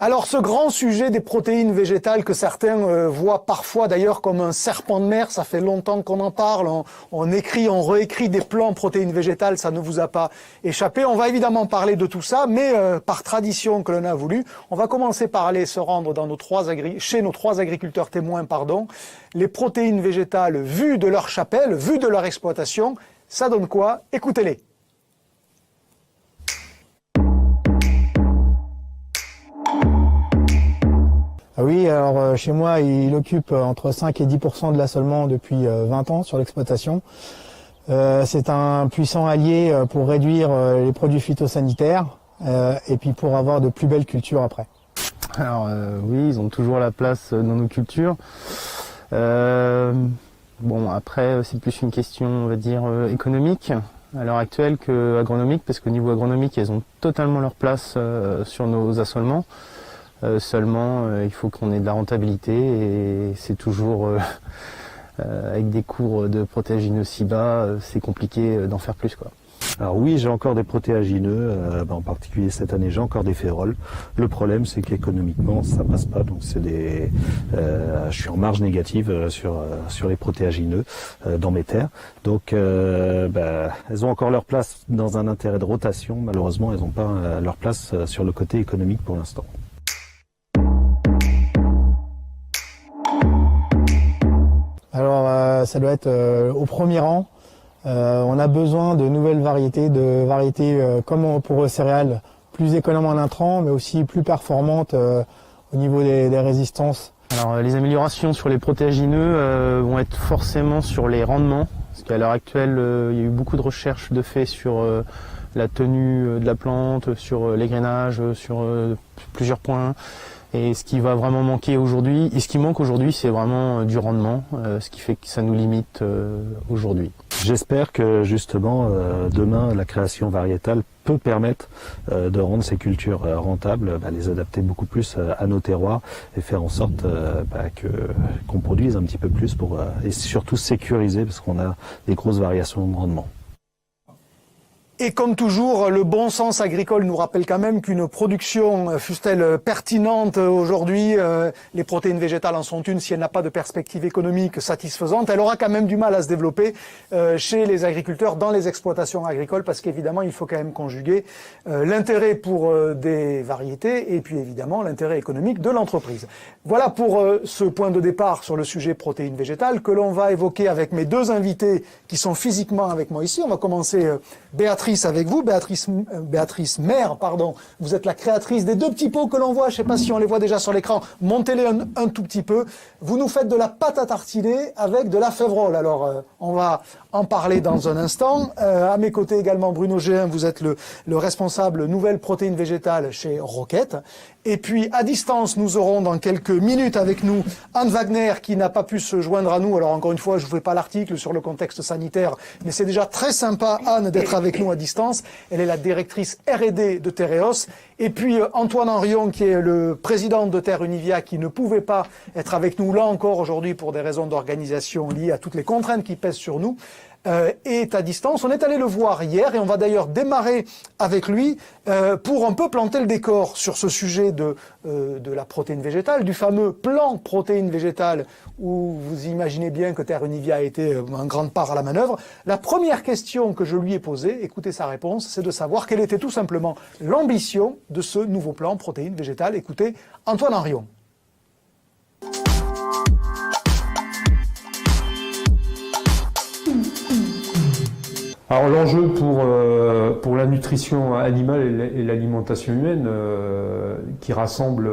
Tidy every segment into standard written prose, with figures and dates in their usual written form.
Alors ce grand sujet des protéines végétales que certains voient parfois d'ailleurs comme un serpent de mer, ça fait longtemps qu'on en parle, on écrit, on réécrit des plans protéines végétales, ça ne vous a pas échappé. On va évidemment parler de tout ça, mais par tradition que l'on a voulu, on va commencer par aller se rendre dans chez nos trois agriculteurs témoins, les protéines végétales vues de leur chapelle, vues de leur exploitation, ça donne quoi? Écoutez-les. Oui, alors chez moi, il occupe entre 5 et 10% de l'assolement depuis 20 ans sur l'exploitation. C'est un puissant allié pour réduire les produits phytosanitaires et puis pour avoir de plus belles cultures après. Alors oui, ils ont toujours la place dans nos cultures. Bon, après, c'est plus une question, on va dire, économique à l'heure actuelle que agronomique, parce qu'au niveau agronomique, elles ont totalement leur place sur nos assolements. Seulement, il faut qu'on ait de la rentabilité et c'est toujours, avec des cours de protéagineux si bas, c'est compliqué d'en faire plus, quoi. Alors oui, j'ai encore des protéagineux, en particulier cette année j'ai encore des féroles. Le problème c'est qu'économiquement ça passe pas, donc c'est je suis en marge négative sur les protéagineux dans mes terres. Donc elles ont encore leur place dans un intérêt de rotation, malheureusement elles n'ont pas leur place sur le côté économique pour l'instant. Alors ça doit être au premier rang. On a besoin de nouvelles variétés, comme pour céréales, plus économes en intrants, mais aussi plus performantes au niveau des résistances. Alors les améliorations sur les protéagineux vont être forcément sur les rendements, parce qu'à l'heure actuelle, il y a eu beaucoup de recherches de fait sur la tenue de la plante, sur l'égrenage, sur plusieurs points. Et ce qui va vraiment manquer aujourd'hui, et ce qui manque aujourd'hui, c'est vraiment du rendement, ce qui fait que ça nous limite aujourd'hui. J'espère que justement demain la création variétale peut permettre de rendre ces cultures rentables, les adapter beaucoup plus à nos terroirs et faire en sorte qu'on produise un petit peu plus et surtout sécuriser parce qu'on a des grosses variations de rendement. Et comme toujours, le bon sens agricole nous rappelle quand même qu'une production, fût-elle pertinente aujourd'hui, les protéines végétales en sont une, si elle n'a pas de perspective économique satisfaisante, elle aura quand même du mal à se développer chez les agriculteurs, dans les exploitations agricoles, parce qu'évidemment, il faut quand même conjuguer l'intérêt pour des variétés et puis évidemment l'intérêt économique de l'entreprise. Voilà pour ce point de départ sur le sujet protéines végétales que l'on va évoquer avec mes deux invités qui sont physiquement avec moi ici. On va commencer Béatrice avec vous, Béatrice Maire, vous êtes la créatrice des deux petits pots que l'on voit, je ne sais pas si on les voit déjà sur l'écran, montez-les un tout petit peu. Vous nous faites de la pâte à tartiner avec de la févrole, alors on va en parler dans un instant. À mes côtés également Bruno Géhin, vous êtes le responsable nouvelles protéines végétales chez Roquette. Et puis à distance, nous aurons dans quelques minutes avec nous Anne Wagner qui n'a pas pu se joindre à nous. Alors encore une fois, je ne vous fais pas l'article sur le contexte sanitaire, mais c'est déjà très sympa Anne d'être avec nous à distance. Elle est la directrice R&D de Tereos. Et puis Antoine Henrion qui est le président de Terre Univia qui ne pouvait pas être avec nous là encore aujourd'hui pour des raisons d'organisation liées à toutes les contraintes qui pèsent sur nous. Est à distance. On est allé le voir hier et on va d'ailleurs démarrer avec lui pour un peu planter le décor sur ce sujet de la protéine végétale, du fameux plan protéine végétale où vous imaginez bien que Terre Univia a été en grande part à la manœuvre. La première question que je lui ai posée, écoutez sa réponse, c'est de savoir quelle était tout simplement l'ambition de ce nouveau plan protéine végétale. Écoutez Antoine Henrion. Alors l'enjeu pour la nutrition animale et l'alimentation humaine qui rassemble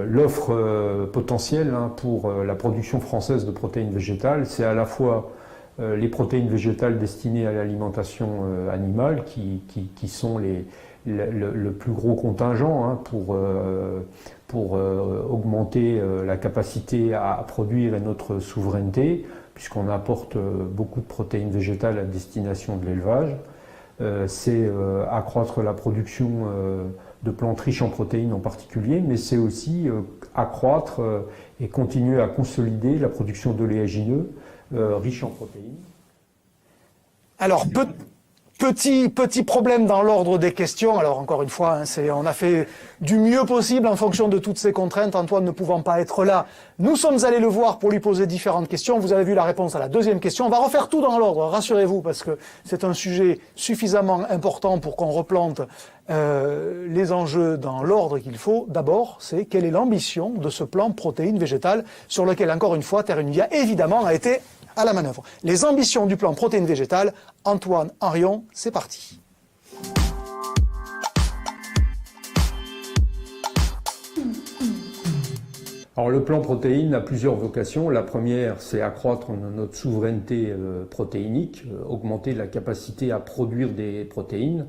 l'offre potentielle pour la production française de protéines végétales, c'est à la fois les protéines végétales destinées à l'alimentation animale qui sont le plus gros contingent pour augmenter la capacité à produire et notre souveraineté, puisqu'on apporte beaucoup de protéines végétales à destination de l'élevage. C'est accroître la production de plantes riches en protéines en particulier, mais c'est aussi accroître et continuer à consolider la production d'oléagineux riches en protéines. Alors, Petit problème dans l'ordre des questions. Alors encore une fois, on a fait du mieux possible en fonction de toutes ces contraintes. Antoine ne pouvant pas être là, nous sommes allés le voir pour lui poser différentes questions. Vous avez vu la réponse à la deuxième question. On va refaire tout dans l'ordre, rassurez-vous, parce que c'est un sujet suffisamment important pour qu'on replante les enjeux dans l'ordre qu'il faut. D'abord, c'est quelle est l'ambition de ce plan protéines végétales sur lequel, encore une fois, Terre Unia, évidemment, a été à la manœuvre. Les ambitions du plan protéines végétales, Antoine Henrion, c'est parti. Alors le plan protéines a plusieurs vocations. La première, c'est accroître notre souveraineté protéinique, augmenter la capacité à produire des protéines.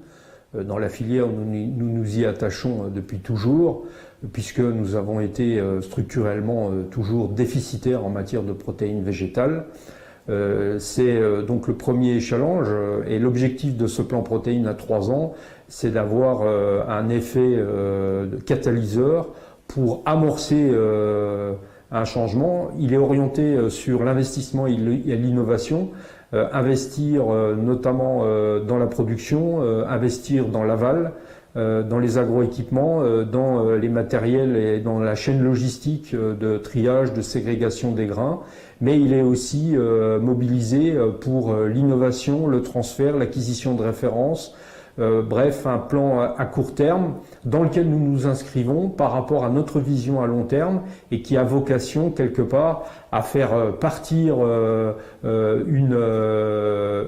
Dans la filière, nous nous y attachons depuis toujours, puisque nous avons été structurellement toujours déficitaires en matière de protéines végétales. C'est donc le premier challenge, et l'objectif de ce plan protéines à 3 ans, c'est d'avoir un effet de catalyseur pour amorcer un changement. Il est orienté sur l'investissement et l'innovation, investir notamment dans la production, investir dans l'aval, dans les agroéquipements, dans les matériels et dans la chaîne logistique de triage, de ségrégation des grains, mais il est aussi mobilisé pour l'innovation, le transfert, l'acquisition de références, bref, un plan à court terme dans lequel nous nous inscrivons par rapport à notre vision à long terme et qui a vocation quelque part à faire partir une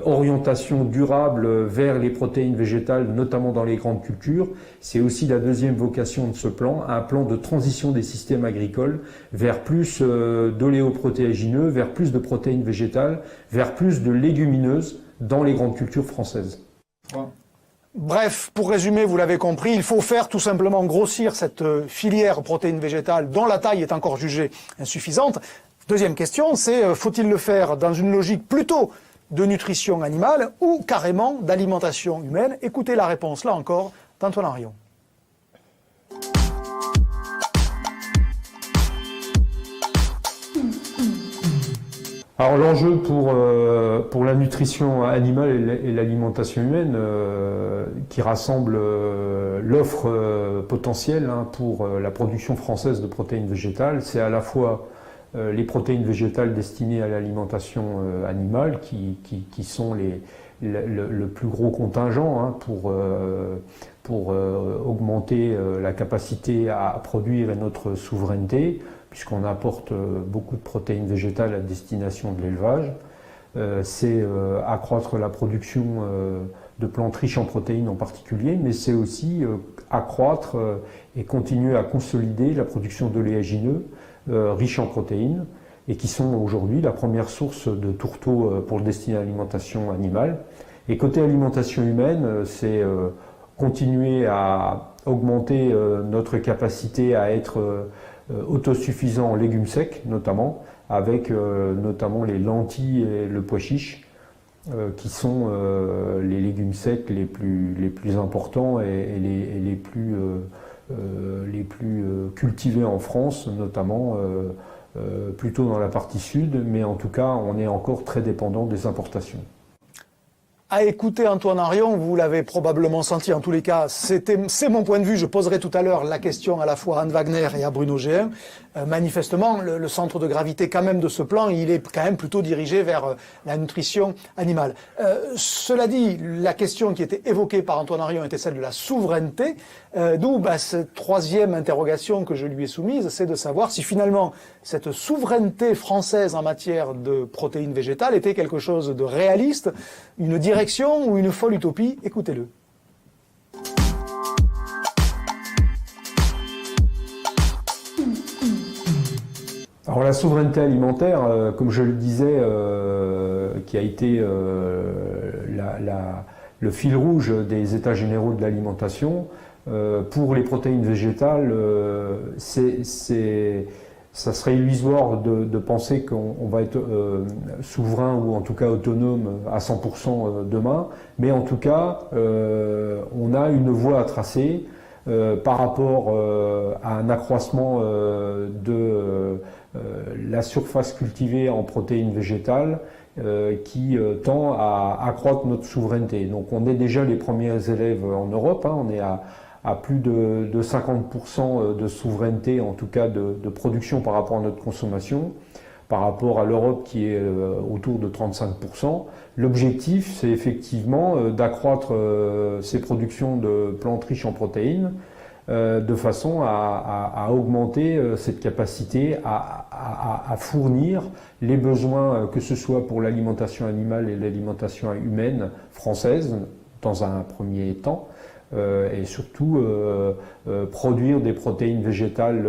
orientation durable vers les protéines végétales, notamment dans les grandes cultures. C'est aussi la deuxième vocation de ce plan, un plan de transition des systèmes agricoles vers plus d'oléoprotéagineux, vers plus de protéines végétales, vers plus de légumineuses dans les grandes cultures françaises. Bref, pour résumer, vous l'avez compris, il faut faire tout simplement grossir cette filière protéines végétales dont la taille est encore jugée insuffisante. Deuxième question, c'est faut-il le faire dans une logique plutôt de nutrition animale ou carrément d'alimentation humaine? Écoutez la réponse, là encore, d'Antoine Henrion. Alors l'enjeu pour la nutrition animale et l'alimentation humaine, qui rassemble l'offre potentielle pour la production française de protéines végétales, c'est à la fois les protéines végétales destinées à l'alimentation animale, qui sont le plus gros contingent pour augmenter la capacité à produire et notre souveraineté, puisqu'on apporte beaucoup de protéines végétales à destination de l'élevage. C'est accroître la production de plantes riches en protéines en particulier, mais c'est aussi accroître et continuer à consolider la production d'oléagineux riches en protéines et qui sont aujourd'hui la première source de tourteaux pour le destiné à l'alimentation animale. Et côté alimentation humaine, c'est continuer à augmenter notre capacité à être autosuffisant en légumes secs notamment, avec notamment les lentilles et le pois chiche, qui sont les légumes secs les plus importants et les plus cultivés en France, notamment plutôt dans la partie sud, mais en tout cas on est encore très dépendant des importations. À écouter Antoine Henrion, vous l'avez probablement senti, en tous les cas, c'est mon point de vue. Je poserai tout à l'heure la question à la fois à Anne Wagner et à Bruno Géhin. Manifestement, le centre de gravité quand même de ce plan, il est quand même plutôt dirigé vers la nutrition animale. Cela dit, la question qui était évoquée par Antoine Henrion était celle de la souveraineté, d'où cette troisième interrogation que je lui ai soumise, c'est de savoir si finalement cette souveraineté française en matière de protéines végétales était quelque chose de réaliste, une direction ou une folle utopie. Écoutez-le. Alors la souveraineté alimentaire, comme je le disais, qui a été le fil rouge des États généraux de l'alimentation, pour les protéines végétales, ça serait illusoire de penser qu'on va être souverain ou en tout cas autonome à 100% demain, mais en tout cas, on a une voie à tracer par rapport à un accroissement de la surface cultivée en protéines végétales qui tend à accroître notre souveraineté. Donc on est déjà les premiers élèves en Europe, on est à plus de 50% de souveraineté, en tout cas de production par rapport à notre consommation, par rapport à l'Europe qui est autour de 35%. L'objectif, c'est effectivement d'accroître ces productions de plantes riches en protéines, de façon à augmenter cette capacité à fournir les besoins, que ce soit pour l'alimentation animale et l'alimentation humaine française, dans un premier temps, et surtout produire des protéines végétales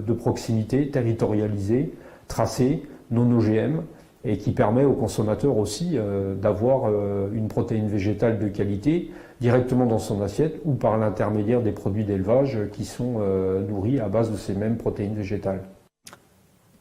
de proximité, territorialisées, tracées, non OGM, et qui permet aux consommateurs aussi d'avoir une protéine végétale de qualité directement dans son assiette ou par l'intermédiaire des produits d'élevage qui sont nourris à base de ces mêmes protéines végétales.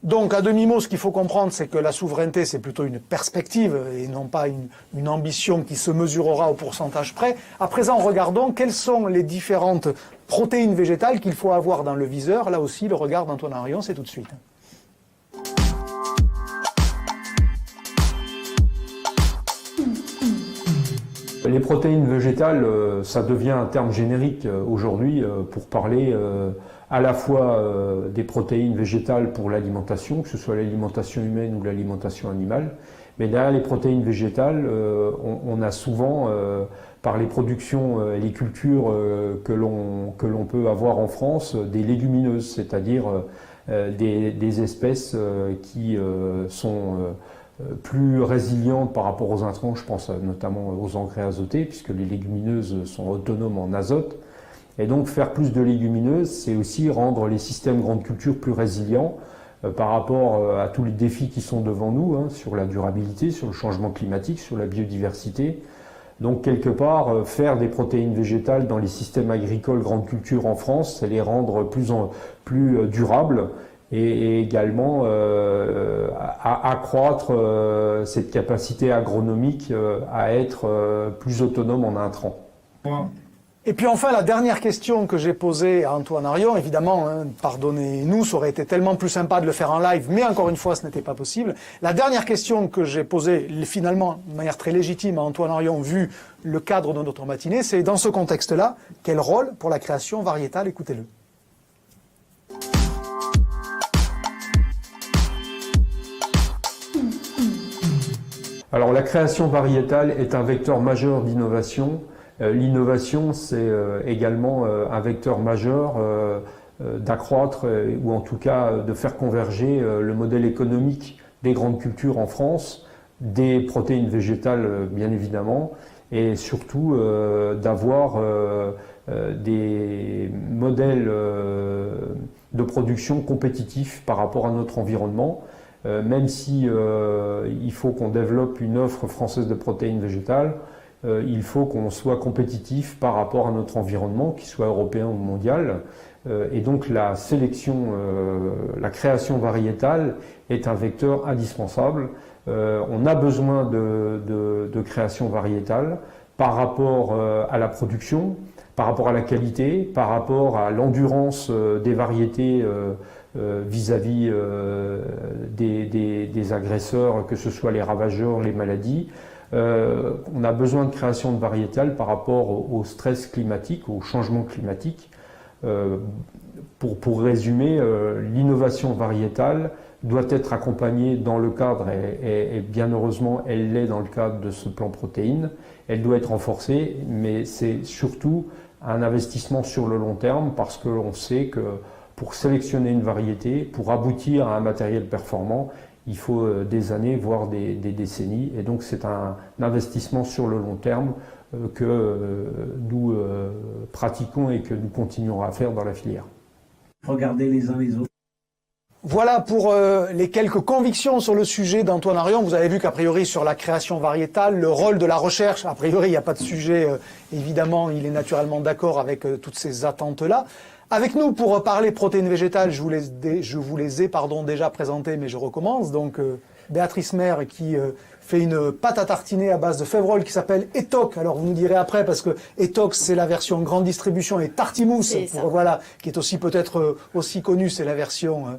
Donc, à demi-mot, ce qu'il faut comprendre, c'est que la souveraineté, c'est plutôt une perspective et non pas une ambition qui se mesurera au pourcentage près. À présent, regardons quelles sont les différentes protéines végétales qu'il faut avoir dans le viseur. Là aussi, le regard d'Antoine Arion, c'est tout de suite. Les protéines végétales, ça devient un terme générique aujourd'hui pour parler à la fois des protéines végétales pour l'alimentation, que ce soit l'alimentation humaine ou l'alimentation animale. Mais derrière les protéines végétales, on a souvent, par les productions et les cultures que l'on peut avoir en France, des légumineuses, c'est-à-dire des espèces qui sont plus résilientes par rapport aux intrants, je pense notamment aux engrais azotés, puisque les légumineuses sont autonomes en azote. Et donc faire plus de légumineuses, c'est aussi rendre les systèmes grandes cultures plus résilients par rapport à tous les défis qui sont devant nous, sur la durabilité, sur le changement climatique, sur la biodiversité. Donc quelque part, faire des protéines végétales dans les systèmes agricoles grandes cultures en France, c'est les rendre plus durables et également accroître cette capacité agronomique à être plus autonome en intrants. Et puis enfin, la dernière question que j'ai posée à Antoine Arion, évidemment, pardonnez-nous, ça aurait été tellement plus sympa de le faire en live, mais encore une fois, ce n'était pas possible. La dernière question que j'ai posée, finalement, de manière très légitime à Antoine Arion, vu le cadre de notre matinée, c'est dans ce contexte-là, quel rôle pour la création variétale? Écoutez-le. Alors la création variétale est un vecteur majeur d'innovation. L'innovation, c'est également un vecteur majeur d'accroître ou en tout cas de faire converger le modèle économique des grandes cultures en France, des protéines végétales bien évidemment, et surtout d'avoir des modèles de production compétitifs par rapport à notre environnement. Même si il faut qu'on développe une offre française de protéines végétales, il faut qu'on soit compétitif par rapport à notre environnement, qu'il soit européen ou mondial. Et donc la sélection, la création variétale est un vecteur indispensable. On a besoin de création variétale par rapport à la production, par rapport à la qualité, par rapport à l'endurance des variétés vis-à-vis des agresseurs, que ce soit les ravageurs, les maladies. On a besoin de création de variétales par rapport au stress climatique, au changement climatique. Pour résumer, l'innovation variétale doit être accompagnée dans le cadre, et bien heureusement elle l'est dans le cadre de ce plan protéines, elle doit être renforcée, mais c'est surtout un investissement sur le long terme parce que l'on sait que pour sélectionner une variété, pour aboutir à un matériel performant, il faut des années, voire des décennies. Et donc c'est un investissement sur le long terme que nous pratiquons et que nous continuerons à faire dans la filière. Regardez les uns les autres. Voilà pour les quelques convictions sur le sujet d'Antoine Arion. Vous avez vu qu'a priori sur la création variétale, le rôle de la recherche, a priori il n'y a pas de sujet, évidemment il est naturellement d'accord avec toutes ces attentes-là. Avec nous pour parler protéines végétales, je vous les ai déjà présentées, mais je recommence. Donc Béatrice Maire qui fait une pâte à tartiner à base de fèverolle qui s'appelle Etoc. Alors vous nous direz après parce que Etoc c'est la version grande distribution et Tartimousse, voilà, qui est aussi peut-être aussi connue, c'est la version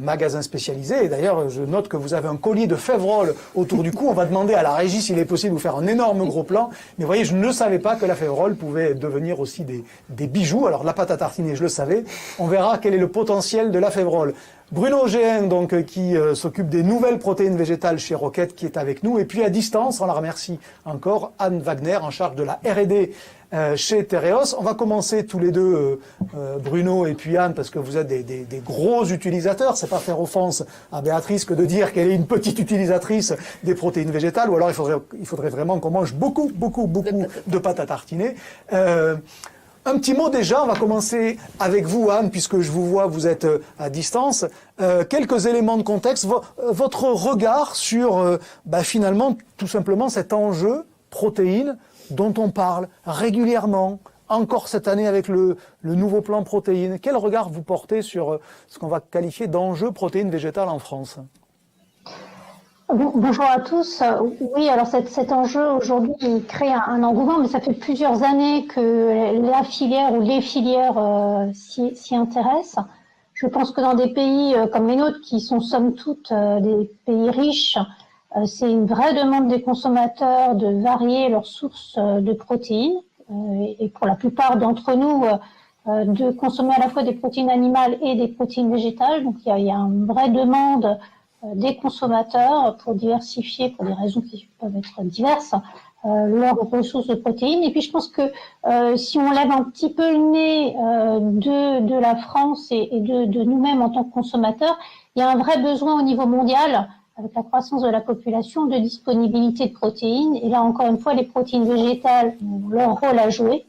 magasins spécialisés. Et d'ailleurs, je note que vous avez un collier de Févrole autour du cou. On va demander à la régie s'il est possible de vous faire un énorme gros plan. Mais vous voyez, je ne savais pas que la Févrole pouvait devenir aussi des bijoux. Alors la pâte à tartiner, je le savais. On verra quel est le potentiel de la Févrole. Bruno Géhin, donc, qui s'occupe des nouvelles protéines végétales chez Roquette, qui est avec nous. Et puis à distance, on la remercie encore, Anne Wagner, en charge de la R&D chez Tereos. On va commencer tous les deux, Bruno et puis Anne, parce que vous êtes des gros utilisateurs. C'est pas faire offense à Béatrice que de dire qu'elle est une petite utilisatrice des protéines végétales, ou alors il faudrait vraiment qu'on mange beaucoup de pâte à tartiner. Un petit mot déjà, on va commencer avec vous, Anne, puisque je vous vois, vous êtes à distance. Quelques éléments de contexte, votre regard sur finalement tout simplement cet enjeu protéines dont on parle régulièrement, encore cette année avec le nouveau plan protéines. Quel regard vous portez sur ce qu'on va qualifier d'enjeu protéines végétales en France ? Bonjour à tous. Oui, alors cet enjeu aujourd'hui il crée un engouement, mais ça fait plusieurs années que la filière ou les filières s'y intéressent. Je pense que dans des pays comme les nôtres, qui sont somme toute des pays riches, c'est une vraie demande des consommateurs de varier leurs sources de protéines. Et pour la plupart d'entre nous, de consommer à la fois des protéines animales et des protéines végétales. Donc il y a une vraie demande des consommateurs pour diversifier, pour des raisons qui peuvent être diverses, leurs ressources de protéines. Et puis je pense que si on lève un petit peu le nez de la France et de nous-mêmes en tant que consommateurs, il y a un vrai besoin au niveau mondial, avec la croissance de la population, de disponibilité de protéines. Et là, encore une fois, les protéines végétales ont leur rôle à jouer,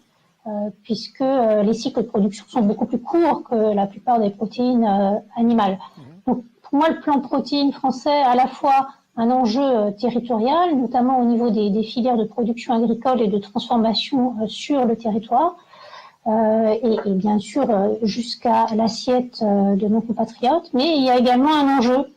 puisque les cycles de production sont beaucoup plus courts que la plupart des protéines animales. Donc, pour moi, le plan protéines français a à la fois un enjeu territorial, notamment au niveau des filières de production agricole et de transformation sur le territoire, et bien sûr jusqu'à l'assiette de nos compatriotes, mais il y a également un enjeu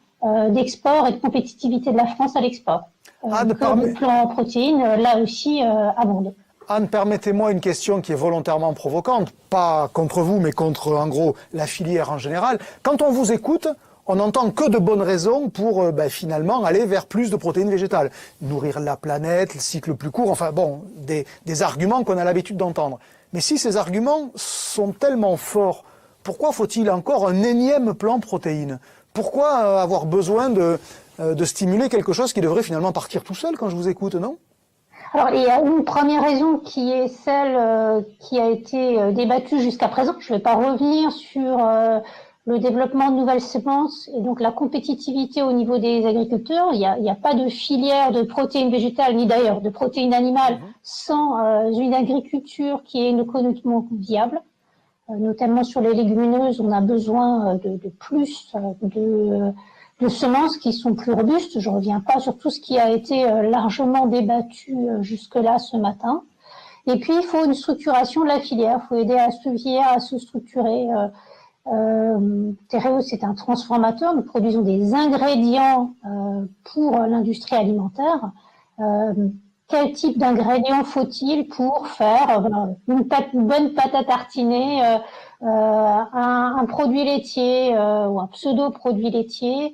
d'export et de compétitivité de la France à l'export. Le plan protéines, là aussi, abonde. Anne, permettez-moi une question qui est volontairement provocante, pas contre vous, mais contre, en gros, la filière en général. Quand on vous écoute, on n'entend que de bonnes raisons pour finalement aller vers plus de protéines végétales. Nourrir la planète, le cycle plus court, enfin bon, des arguments qu'on a l'habitude d'entendre. Mais si ces arguments sont tellement forts, pourquoi faut-il encore un énième plan protéines ? Pourquoi avoir besoin de stimuler quelque chose qui devrait finalement partir tout seul quand je vous écoute, non ? Alors, il y a une première raison qui est celle qui a été débattue jusqu'à présent. Je ne vais pas revenir sur le développement de nouvelles semences et donc la compétitivité au niveau des agriculteurs. Il n'y a pas de filière de protéines végétales, ni d'ailleurs de protéines animales, sans une agriculture qui est économiquement viable. Notamment sur les légumineuses, on a besoin de plus de semences qui sont plus robustes. Je ne reviens pas sur tout ce qui a été largement débattu jusque-là ce matin. Et puis, il faut une structuration de la filière. Il faut aider la filière à se structurer. Tereos, c'est un transformateur. Nous produisons des ingrédients pour l'industrie alimentaire. Quel type d'ingrédients faut-il pour faire une bonne pâte à tartiner, un produit laitier ou un pseudo-produit laitier,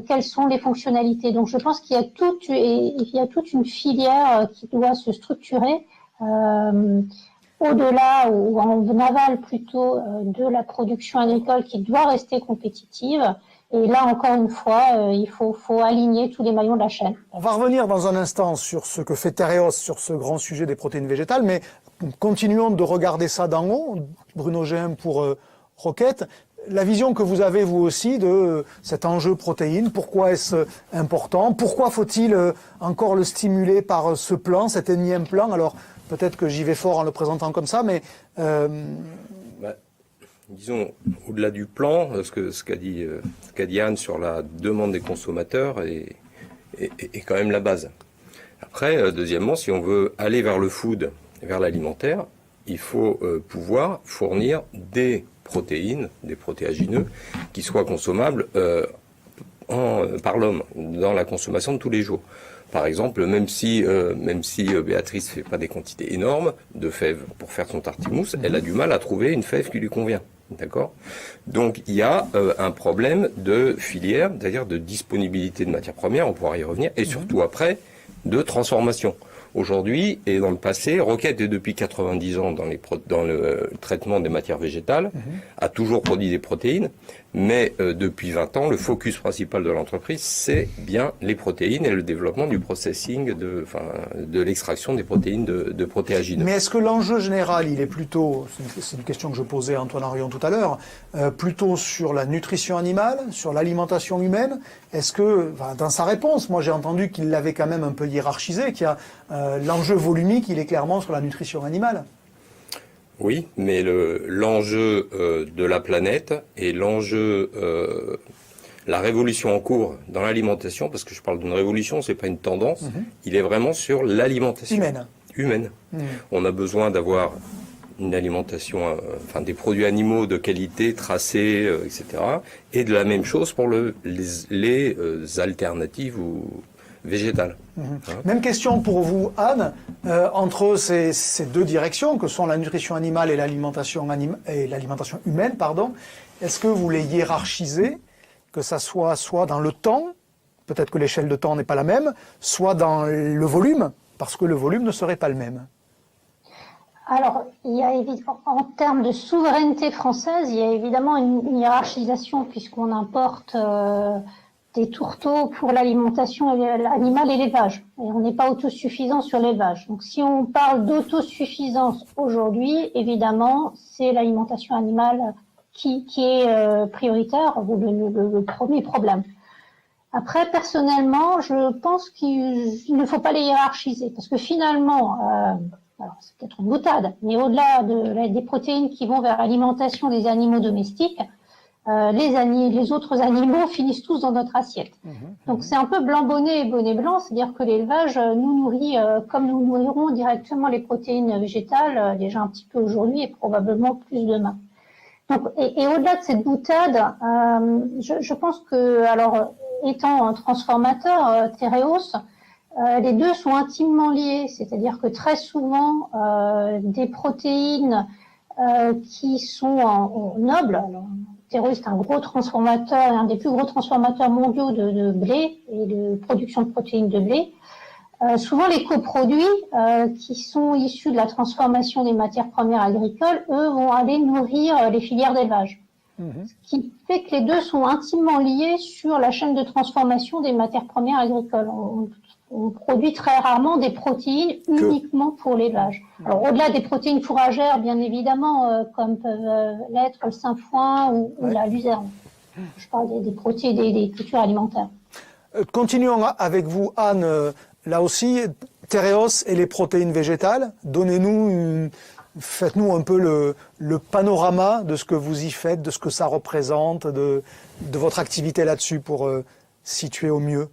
quelles sont les fonctionnalités? Donc je pense qu'il y a toute une filière qui doit se structurer au-delà ou en aval plutôt de la production agricole qui doit rester compétitive. Et là, encore une fois, il faut aligner tous les maillons de la chaîne. On va revenir dans un instant sur ce que fait Tereos sur ce grand sujet des protéines végétales, mais continuons de regarder ça d'en haut. Bruno Géhin pour Roquette. La vision que vous avez, vous aussi, de cet enjeu protéines, pourquoi est-ce important? Pourquoi faut-il encore le stimuler par ce plan, cet énième plan? Alors, peut-être que j'y vais fort en le présentant comme ça, mais... Disons, au-delà du plan, ce qu'a dit Anne sur la demande des consommateurs est quand même la base. Après, deuxièmement, si on veut aller vers le food, vers l'alimentaire, il faut pouvoir fournir des protéines, des protéagineux, qui soient consommables par l'homme, dans la consommation de tous les jours. Par exemple, même si Béatrice fait pas des quantités énormes de fèves pour faire son tartimousse, elle a du mal à trouver une fève qui lui convient. D'accord. Donc il y a un problème de filière, c'est-à-dire de disponibilité de matières premières, on pourra y revenir, et surtout après, de transformation. Aujourd'hui et dans le passé, Roquette est depuis 90 ans dans le traitement des matières végétales, a toujours produit des protéines, mais depuis 20 ans, le focus principal de l'entreprise, c'est bien les protéines et le développement du processing de l'extraction des protéines de protéagineux. Mais est-ce que l'enjeu général, il est plutôt, c'est une question que je posais à Antoine Arion tout à l'heure, plutôt sur la nutrition animale, sur l'alimentation humaine? Est-ce que, dans sa réponse, moi j'ai entendu qu'il l'avait quand même un peu hiérarchisé, qu'il y a l'enjeu volumique, il est clairement sur la nutrition animale. Oui, mais l'enjeu de la planète et l'enjeu, la révolution en cours dans l'alimentation, parce que je parle d'une révolution, c'est pas une tendance, il est vraiment sur l'alimentation humaine. On a besoin d'avoir une alimentation, des produits animaux de qualité, tracés, etc. Et de la même chose pour les alternatives ou végétales. Même question pour vous, Anne. Entre ces deux directions, que sont la nutrition animale et l'alimentation humaine, est-ce que vous les hiérarchisez, que ça soit dans le temps, peut-être que l'échelle de temps n'est pas la même, soit dans le volume, parce que le volume ne serait pas le même? Alors, il y a évidemment, en termes de souveraineté française, il y a évidemment une hiérarchisation puisqu'on importe des tourteaux pour l'alimentation animale et l'élevage. Et on n'est pas autosuffisant sur l'élevage. Donc, si on parle d'autosuffisance aujourd'hui, évidemment, c'est l'alimentation animale qui est prioritaire, ou le premier problème. Après, personnellement, je pense qu'il ne faut pas les hiérarchiser parce que finalement, alors c'est peut-être une boutade, mais au-delà des protéines qui vont vers l'alimentation des animaux domestiques, les autres animaux finissent tous dans notre assiette. Donc c'est un peu blanc-bonnet et bonnet blanc, c'est-à-dire que l'élevage nous nourrit comme nous nourrirons directement les protéines végétales, déjà un petit peu aujourd'hui et probablement plus demain. Donc, et au-delà de cette boutade, je pense que, alors, étant un transformateur, Tereos, les deux sont intimement liés, c'est-à-dire que très souvent, des protéines qui sont nobles, alors, Tereos est un gros transformateur, un des plus gros transformateurs mondiaux de blé et de production de protéines de blé. Souvent, les coproduits qui sont issus de la transformation des matières premières agricoles, eux, vont aller nourrir les filières d'élevage. Ce qui fait que les deux sont intimement liés sur la chaîne de transformation des matières premières agricoles. On produit très rarement des protéines uniquement pour l'élevage. Alors, au-delà des protéines fourragères, bien évidemment, comme peuvent l'être le sainfoin ou la luzerne. Je parle des protéines des cultures alimentaires. Continuons avec vous, Anne. Là aussi, Tereos et les protéines végétales, faites-nous un peu le panorama de ce que vous y faites, de ce que ça représente, de votre activité là-dessus pour situer au mieux.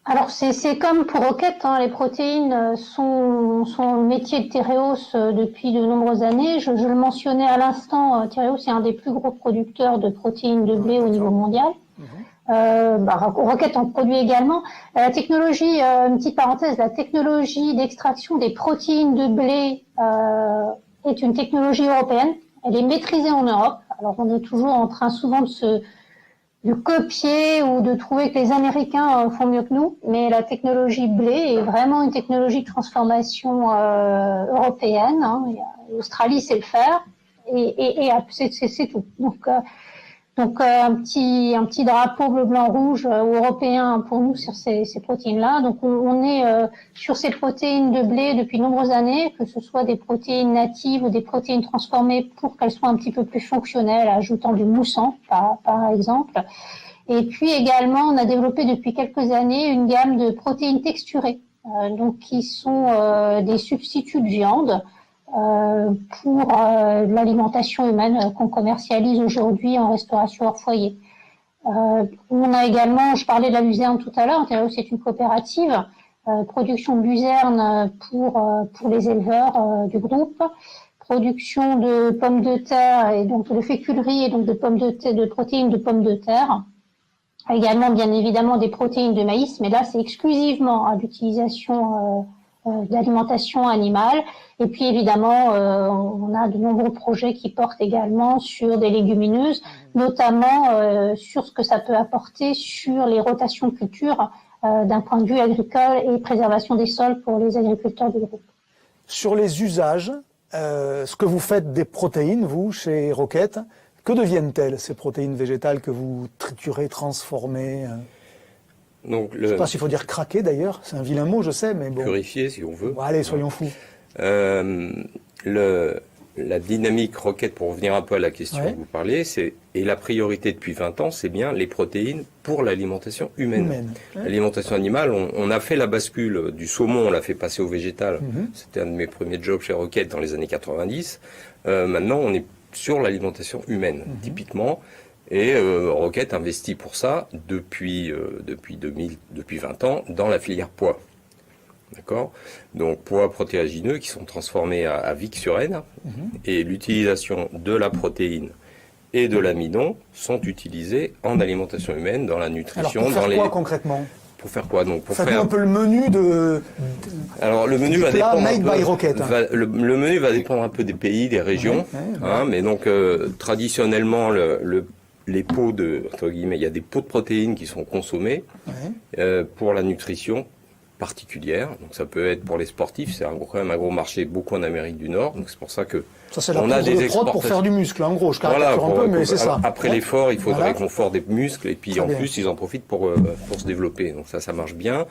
Alors c'est comme pour Roquette, les protéines sont le métier de Tereos depuis de nombreuses années. Je le mentionnais à l'instant, Tereos est un des plus gros producteurs de protéines de blé au niveau mondial. Roquette en produit également. La technologie, une petite parenthèse, la technologie d'extraction des protéines de blé est une technologie européenne. Elle est maîtrisée en Europe. Alors on est toujours en train souvent de copier ou de trouver que les Américains font mieux que nous, mais la technologie blé est vraiment une technologie de transformation européenne. L'Australie sait le faire et c'est tout. Donc un petit drapeau bleu blanc rouge européen pour nous sur ces protéines-là. Donc on est sur ces protéines de blé depuis de nombreuses années, que ce soit des protéines natives ou des protéines transformées pour qu'elles soient un petit peu plus fonctionnelles, ajoutant du moussant par exemple. Et puis également on a développé depuis quelques années une gamme de protéines texturées, donc qui sont des substituts de viande. Pour l'alimentation humaine qu'on commercialise aujourd'hui en restauration hors foyer. On a également, je parlais de la luzerne tout à l'heure, c'est une coopérative, production de luzerne pour les éleveurs du groupe, production de pommes de terre et donc de féculerie et donc de pommes de terre, de protéines de pommes de terre. Également, bien évidemment, des protéines de maïs, mais là, c'est exclusivement à l'utilisation d'alimentation animale. Et puis évidemment, on a de nombreux projets qui portent également sur des légumineuses, notamment sur ce que ça peut apporter sur les rotations de culture d'un point de vue agricole et préservation des sols pour les agriculteurs du groupe. Sur les usages, ce que vous faites des protéines, vous, chez Rocket, que deviennent-elles, ces protéines végétales que vous triturez, transformez Donc, je ne sais pas s'il faut dire craquer d'ailleurs, c'est un vilain mot, je sais, mais bon. Purifier, si on veut. Bon, allez, soyons fous. La dynamique Rocket, pour revenir un peu à la question que vous parliez, et la priorité depuis 20 ans, c'est bien les protéines pour l'alimentation humaine. L'alimentation animale, on a fait la bascule du saumon, on l'a fait passer au végétal. C'était un de mes premiers jobs chez Rocket dans les années 90. Maintenant, on est sur l'alimentation humaine, typiquement. Et Rocket investit pour ça depuis 20 ans dans la filière pois. D'accord ? Donc pois protéagineux qui sont transformés à Vic-sur-Aisne et l'utilisation de la protéine et de l'amidon sont utilisés en alimentation humaine, dans la nutrition. Alors pour faire quoi concrètement ? Pour faire quoi donc pour faire un peu le menu de. Alors le menu va dépendre. Made by Rocket. Le menu va dépendre un peu des pays, des régions. Mais donc traditionnellement les pots entre guillemets, il y a des pots de protéines qui sont consommés pour la nutrition particulière. Donc ça peut être pour les sportifs, c'est quand même un gros marché, beaucoup en Amérique du Nord. Donc c'est pour ça que ça c'est la poudre de prod pour faire du muscle. En gros, je caricature un peu, mais c'est ça. Après l'effort, il faut le réconfort des muscles et puis en plus ils en profitent pour se développer. Donc ça marche bien.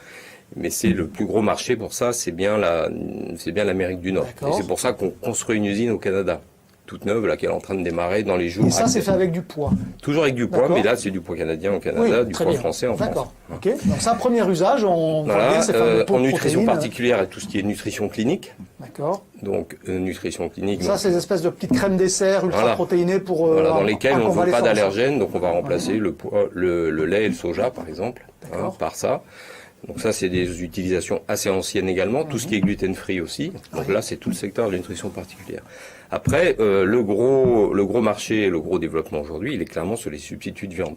Mais c'est le plus gros marché pour ça, c'est bien l'Amérique du Nord. Et c'est pour ça qu'on construit une usine au Canada, toute neuve, là, qui est en train de démarrer dans les jours. Et ça, c'est fait avec du pois. Toujours avec du pois, mais là, c'est du pois canadien au Canada, du pois français en France. D'accord. Ok. Donc ça, premier usage, on voilà, voit bien ces fameux pots en de nutrition protéines. particulière et tout ce qui est nutrition clinique. D'accord. Donc nutrition clinique. Ça, c'est des espèces de petites crèmes dessert ultra protéinées pour. Dans lesquelles on ne veut pas d'allergènes, donc on va remplacer le lait et le soja, par exemple, par ça. Donc ça, c'est des utilisations assez anciennes également. Tout ce qui est gluten-free aussi. Donc là, c'est tout le secteur de la nutrition particulière. Après, le gros marché, le gros développement aujourd'hui, il est clairement sur les substituts de viande.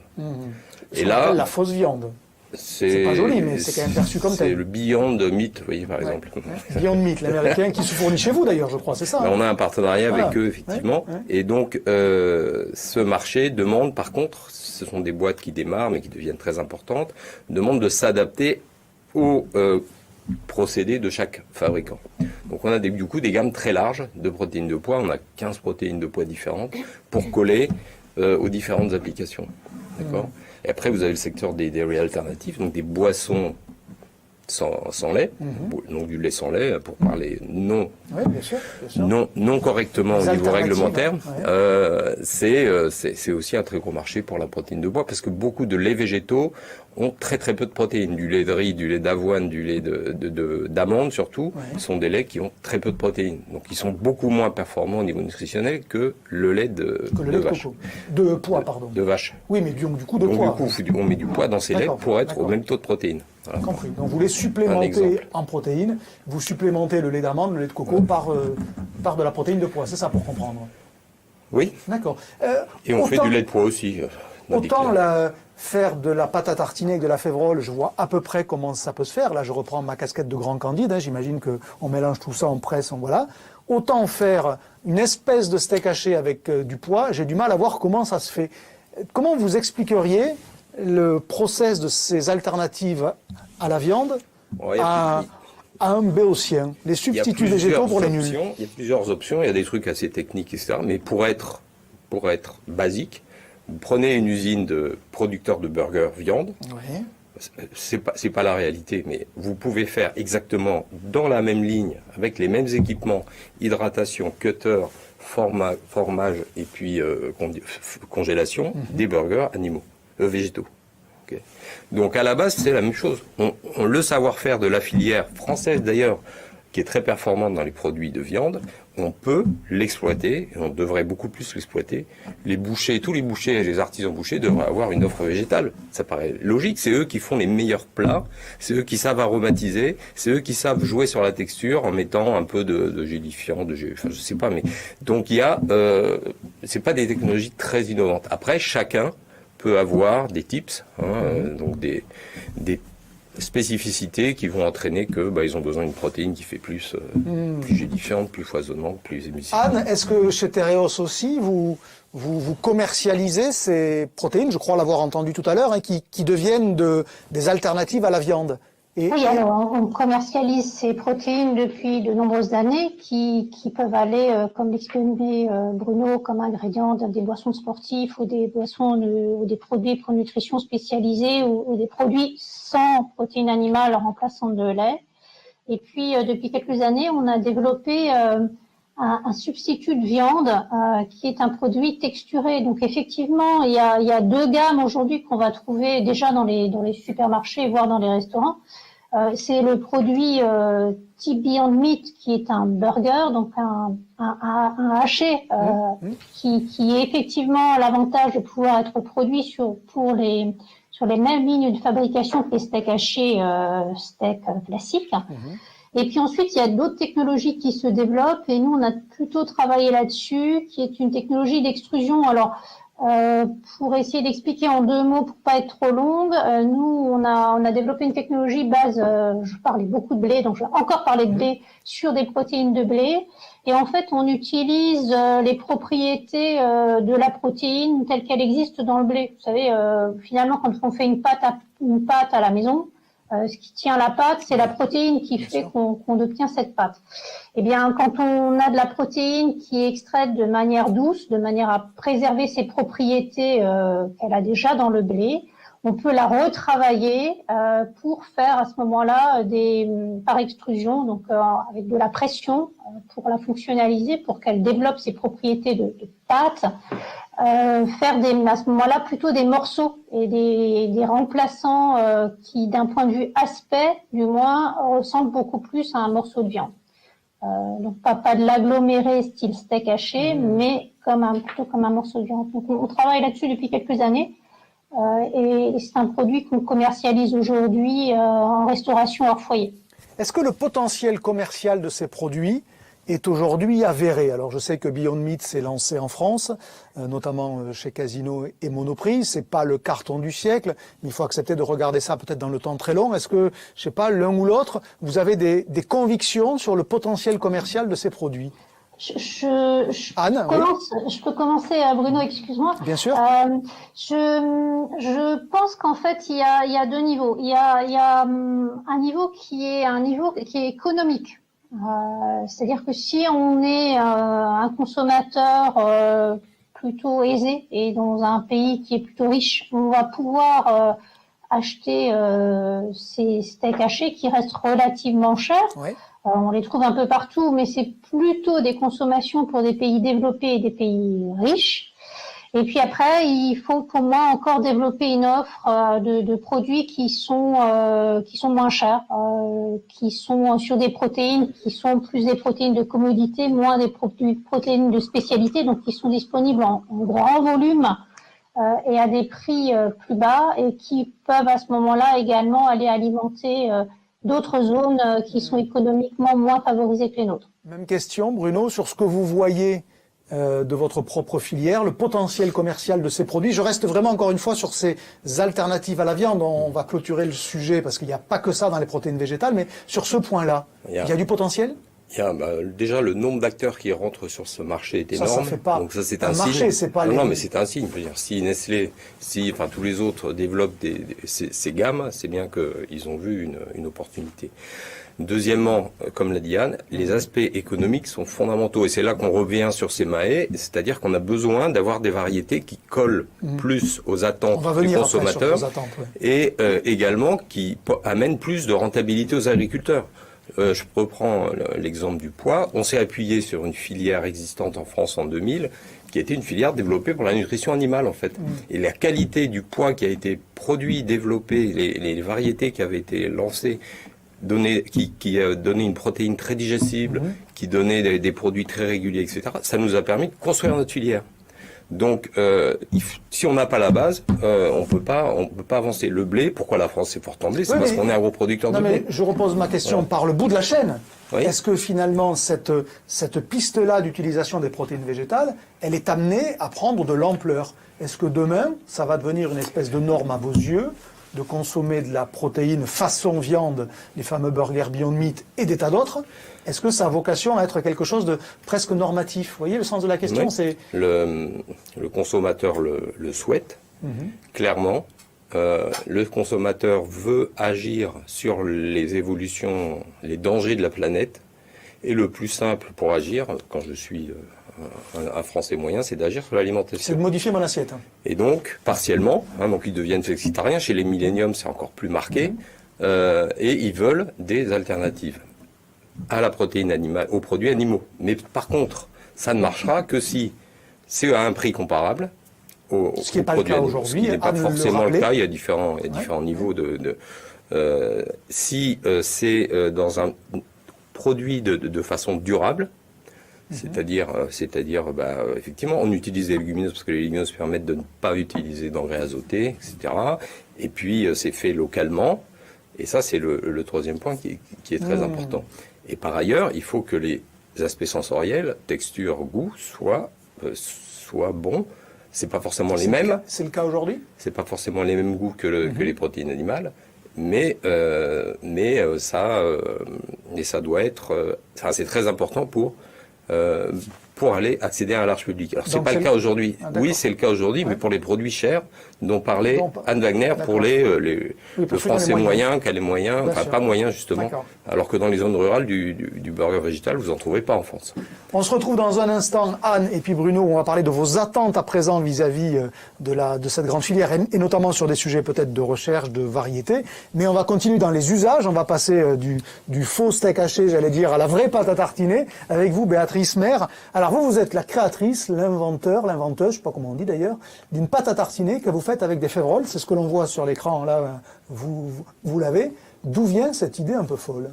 Et là, la fausse viande. C'est pas joli, mais c'est quand même perçu comme tel. C'est le Beyond Meat, vous voyez, par exemple. Beyond Meat, l'américain qui se fournit chez vous d'ailleurs, je crois, c'est ça. On a un partenariat avec eux, effectivement. Et donc, ce marché demande, par contre, ce sont des boîtes qui démarrent, mais qui deviennent très importantes, demande de s'adapter aux procédés de chaque fabricant. Donc on a du coup des gammes très larges de protéines de pois, on a 15 protéines de pois différentes pour coller aux différentes applications. D'accord ? Et après vous avez le secteur des dairy alternatifs, donc des boissons sans lait, donc du lait sans lait, pour parler non correctement au niveau réglementaire. C'est aussi un très gros marché pour la protéine de bois, parce que beaucoup de laits végétaux ont très peu de protéines. Du lait de riz, du lait d'avoine, du lait d'amande surtout, sont des laits qui ont très peu de protéines. Donc ils sont beaucoup moins performants au niveau nutritionnel que le lait de vache. De pois, pardon. De vache. Oui, mais du coup de pois. Donc du coup, on met du pois dans ces laits pour être au même taux de protéines. Voilà. Compris. Donc vous les supplémentez en protéines, vous supplémentez le lait d'amande, le lait de coco par de la protéine de pois, c'est ça pour comprendre. Oui. D'accord. Et on fait du lait de pois aussi. Autant faire de la pâte à tartiner avec de la févrole, je vois à peu près comment ça peut se faire. Là, je reprends ma casquette de grand candide. J'imagine qu'on mélange tout ça, on presse, voilà. Autant faire une espèce de steak haché avec du pois, j'ai du mal à voir comment ça se fait. Comment vous expliqueriez le process de ces alternatives à la viande à un béotien, les substituts végétaux pour les nuls? Il y a plusieurs options, il y a des trucs assez techniques, etc. Mais pour être basique, vous prenez une usine de producteurs de burgers viande, c'est pas la réalité, mais vous pouvez faire exactement dans la même ligne, avec les mêmes équipements, hydratation, cutter, formage et puis congélation, des burgers animaux, végétaux. Okay. Donc à la base, c'est la même chose. Le savoir-faire de la filière française d'ailleurs, qui est très performante dans les produits de viande, on peut l'exploiter, et on devrait beaucoup plus l'exploiter. Les bouchers, tous les bouchers et les artisans bouchers devraient avoir une offre végétale. Ça paraît logique, c'est eux qui font les meilleurs plats, c'est eux qui savent aromatiser, c'est eux qui savent jouer sur la texture en mettant un peu de gélifiant, enfin je sais pas, mais donc il y a, c'est pas des technologies très innovantes. Après, chacun peut avoir des tips, donc des spécificités qui vont entraîner que ils ont besoin d'une protéine qui fait plus gélifiante, plus foisonnante, plus émulsifiante. Anne, est-ce que chez Tereos aussi, vous commercialisez ces protéines, je crois l'avoir entendu tout à l'heure, hein, qui deviennent des alternatives à la viande? Oui, alors on commercialise ces protéines depuis de nombreuses années qui peuvent aller, comme l'exprimait Bruno, comme ingrédients dans des boissons sportives ou des boissons ou des produits pour nutrition spécialisés ou des produits sans protéines animales remplaçant de lait. Et puis depuis quelques années, on a développé un substitut de viande qui est un produit texturé. Donc effectivement, il y a deux gammes aujourd'hui qu'on va trouver déjà dans les supermarchés, voire dans les restaurants. C'est le produit type Beyond Meat qui est un burger, donc un haché qui est effectivement l'avantage de pouvoir être produit sur les mêmes lignes de fabrication que les steaks hachés, steaks classiques. Et puis ensuite, il y a d'autres technologies qui se développent et nous, on a plutôt travaillé là-dessus, qui est une technologie d'extrusion. Alors, pour essayer d'expliquer en 2 mots, pour pas être trop longue, nous, on a développé une technologie base, je parlais beaucoup de blé, donc je vais encore parler de blé, sur des protéines de blé. Et en fait, on utilise les propriétés de la protéine telle qu'elle existe dans le blé. Vous savez, finalement, quand on fait une pâte à la maison, ce qui tient la pâte, c'est la protéine qui fait qu'on obtient cette pâte. Eh bien, quand on a de la protéine qui est extraite de manière douce, de manière à préserver ses propriétés qu'elle a déjà dans le blé, on peut la retravailler pour faire à ce moment-là par extrusion, donc avec de la pression pour la fonctionnaliser, pour qu'elle développe ses propriétés de pâte. Faire à ce moment-là plutôt des morceaux et des remplaçants qui, d'un point de vue aspect, du moins, ressemblent beaucoup plus à un morceau de viande. Donc pas de l'aggloméré style steak haché, mais plutôt comme un morceau de viande. Donc on travaille là-dessus depuis quelques années et c'est un produit qu'on commercialise aujourd'hui en restauration hors foyer. Est-ce que le potentiel commercial de ces produits est aujourd'hui avéré? Alors je sais que Beyond Meat s'est lancé en France, notamment chez Casino et Monoprix. C'est pas le carton du siècle, mais il faut accepter de regarder ça peut-être dans le temps très long. Est-ce que, je sais pas, l'un ou l'autre, vous avez des convictions sur le potentiel commercial de ces produits? Anne, je peux commencer, Bruno, excuse-moi. Bien sûr. Je pense qu'en fait, il y a 2 niveaux. Il y a un niveau qui est économique. C'est-à-dire que si on est un consommateur plutôt aisé et dans un pays qui est plutôt riche, on va pouvoir acheter ces steaks hachés qui restent relativement chers. Ouais. On les trouve un peu partout, mais c'est plutôt des consommations pour des pays développés et des pays riches. Et puis après, il faut pour moi encore développer une offre de produits qui sont moins chers, qui sont sur des protéines qui sont plus des protéines de commodité, moins des protéines de spécialité, donc qui sont disponibles en grand volume et à des prix plus bas et qui peuvent à ce moment-là également aller alimenter d'autres zones qui sont économiquement moins favorisées que les nôtres. Même question, Bruno, sur ce que vous voyez de votre propre filière, le potentiel commercial de ces produits. Je reste vraiment encore une fois sur ces alternatives à la viande. On va clôturer le sujet parce qu'il n'y a pas que ça dans les protéines végétales, mais sur ce point-là, il y a du potentiel? Il y a déjà le nombre d'acteurs qui rentrent sur ce marché est énorme. Ça fait pas donc ça c'est un signe. Marché, c'est pas non, mais c'est un signe. Je veux dire, si Nestlé, tous les autres développent ces gammes, c'est bien qu'ils ont vu une opportunité. Deuxièmement, comme l'a dit Anne, les aspects économiques sont fondamentaux et c'est là qu'on revient sur ces mahés, c'est-à-dire qu'on a besoin d'avoir des variétés qui collent plus aux attentes du consommateur et également qui amènent plus de rentabilité aux agriculteurs. Je reprends l'exemple du pois. On s'est appuyé sur une filière existante en France en 2000 qui était une filière développée pour la nutrition animale en fait. Et la qualité du pois qui a été produit, développé, les variétés qui avaient été lancées, qui donnait une protéine très digestible, qui donnait des produits très réguliers, etc. Ça nous a permis de construire notre filière. Donc, si on n'a pas la base, on peut pas avancer. Le blé, pourquoi la France est forte en blé? C'est parce qu'on est un gros producteur de blé. Mais je repose ma question par le bout de la chaîne. Oui. Est-ce que finalement cette piste-là d'utilisation des protéines végétales, elle est amenée à prendre de l'ampleur? Est-ce que demain, ça va devenir une espèce de norme à vos yeux de consommer de la protéine façon viande, les fameux burgers Beyond Meat et des tas d'autres, est-ce que ça a vocation à être quelque chose de presque normatif? Vous voyez le sens de la question? Oui. C'est Le consommateur le souhaite, clairement. Le consommateur veut agir sur les évolutions, les dangers de la planète. Et le plus simple pour agir, quand je suis un Français moyen, c'est d'agir sur c'est l'alimentation. de modifier mon assiette. Et donc, partiellement, donc ils deviennent flexitariens. Chez les milléniums, c'est encore plus marqué. Et ils veulent des alternatives à la protéine animale, aux produits animaux. Mais par contre, ça ne marchera que si c'est à un prix comparable Ce qui n'est pas le cas aujourd'hui. Ce qui n'est pas forcément le cas. Il y a différents niveaux si c'est dans un produit de façon durable, c'est-à-dire, effectivement, on utilise les légumineuses parce que les légumineuses permettent de ne pas utiliser d'engrais azotés, etc. Et puis, c'est fait localement. Et ça, c'est le troisième point qui est très important. Et par ailleurs, il faut que les aspects sensoriels, texture, goût, soient bons. C'est pas forcément les mêmes. C'est le cas aujourd'hui? C'est pas forcément les mêmes goûts que les protéines animales. Mais ça doit être. C'est très important pour aller accéder à un large public. Alors c'est pas le cas aujourd'hui. Oui, c'est le cas aujourd'hui, mais pour les produits chers dont parlait Anne Wagner, pour le français moyen, qui a les moyens, enfin pas moyens justement. Alors que dans les zones rurales du burger végétal, vous en trouvez pas en France. On se retrouve dans un instant, Anne et puis Bruno, où on va parler de vos attentes à présent vis-à-vis de cette grande filière, et notamment sur des sujets peut-être de recherche, de variété. Mais on va continuer dans les usages, on va passer du faux steak haché, j'allais dire, à la vraie pâte à tartiner, avec vous, Béatrice Maire. Alors vous êtes la créatrice, l'inventeuse, je sais pas comment on dit d'ailleurs, d'une pâte à tartiner que vous faites avec des févroles. C'est ce que l'on voit sur l'écran, là, vous l'avez. D'où vient cette idée un peu folle?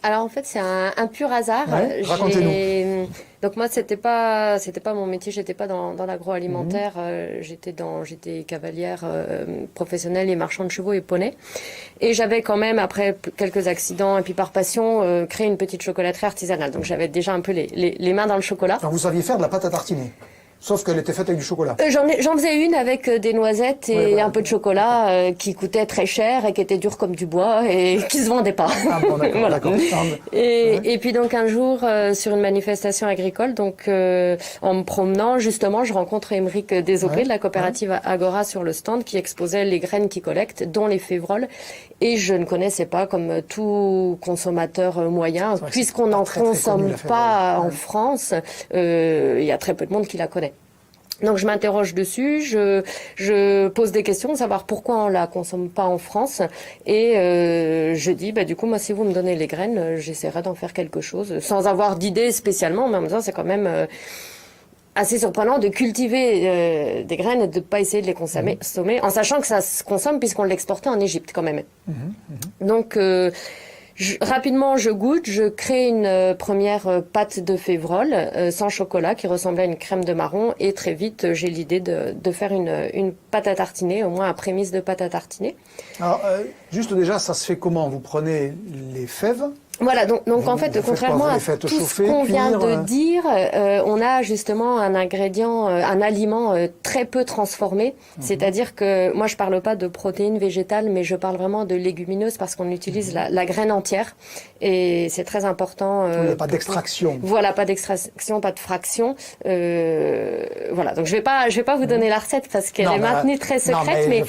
Alors en fait c'est un pur hasard. Ouais, racontez-nous. Donc moi c'était pas mon métier, j'étais pas dans l'agroalimentaire, j'étais cavalière professionnelle et marchand de chevaux et poneys. Et j'avais quand même après quelques accidents et puis par passion créé une petite chocolaterie artisanale. Donc j'avais déjà un peu les mains dans le chocolat. Alors vous saviez faire de la pâte à tartiner? Sauf qu'elle était faite avec du chocolat. J'en faisais une avec des noisettes et un peu de chocolat qui coûtait très cher et qui était dur comme du bois et qui se vendait pas. Ah bon, d'accord, voilà. d'accord. Et puis donc un jour sur une manifestation agricole, donc en me promenant justement, je rencontre Émeric Desobré de la coopérative Agora sur le stand qui exposait les graines qu'il collecte, dont les févroles. Et je ne connaissais pas, comme tout consommateur moyen, puisqu'on n'en consomme pas en France, il y a très peu de monde qui la connaît. Donc je m'interroge dessus, je pose des questions, de savoir pourquoi on la consomme pas en France, et je dis du coup moi si vous me donnez les graines, j'essaierai d'en faire quelque chose, sans avoir d'idée spécialement, mais en même temps c'est quand même assez surprenant de cultiver des graines et de pas essayer de les consommer, en sachant que ça se consomme puisqu'on l'exportait en Égypte quand même. Donc rapidement, je goûte, je crée une première pâte de févrole sans chocolat qui ressemblait à une crème de marron, et très vite j'ai l'idée de faire une pâte à tartiner, au moins un prémisse de pâte à tartiner. Alors juste déjà, ça se fait comment? Vous prenez les fèves? Voilà, donc en fait, contrairement à tout ce qu'on vient de dire, on a justement un ingrédient, un aliment très peu transformé. C'est-à-dire que moi, je parle pas de protéines végétales, mais je parle vraiment de légumineuses parce qu'on utilise la graine entière, et c'est très important. Il n'y a pas d'extraction. Voilà, pas d'extraction, pas de fraction. Voilà, donc je vais pas vous donner la recette parce qu'elle est maintenue très secrète, mais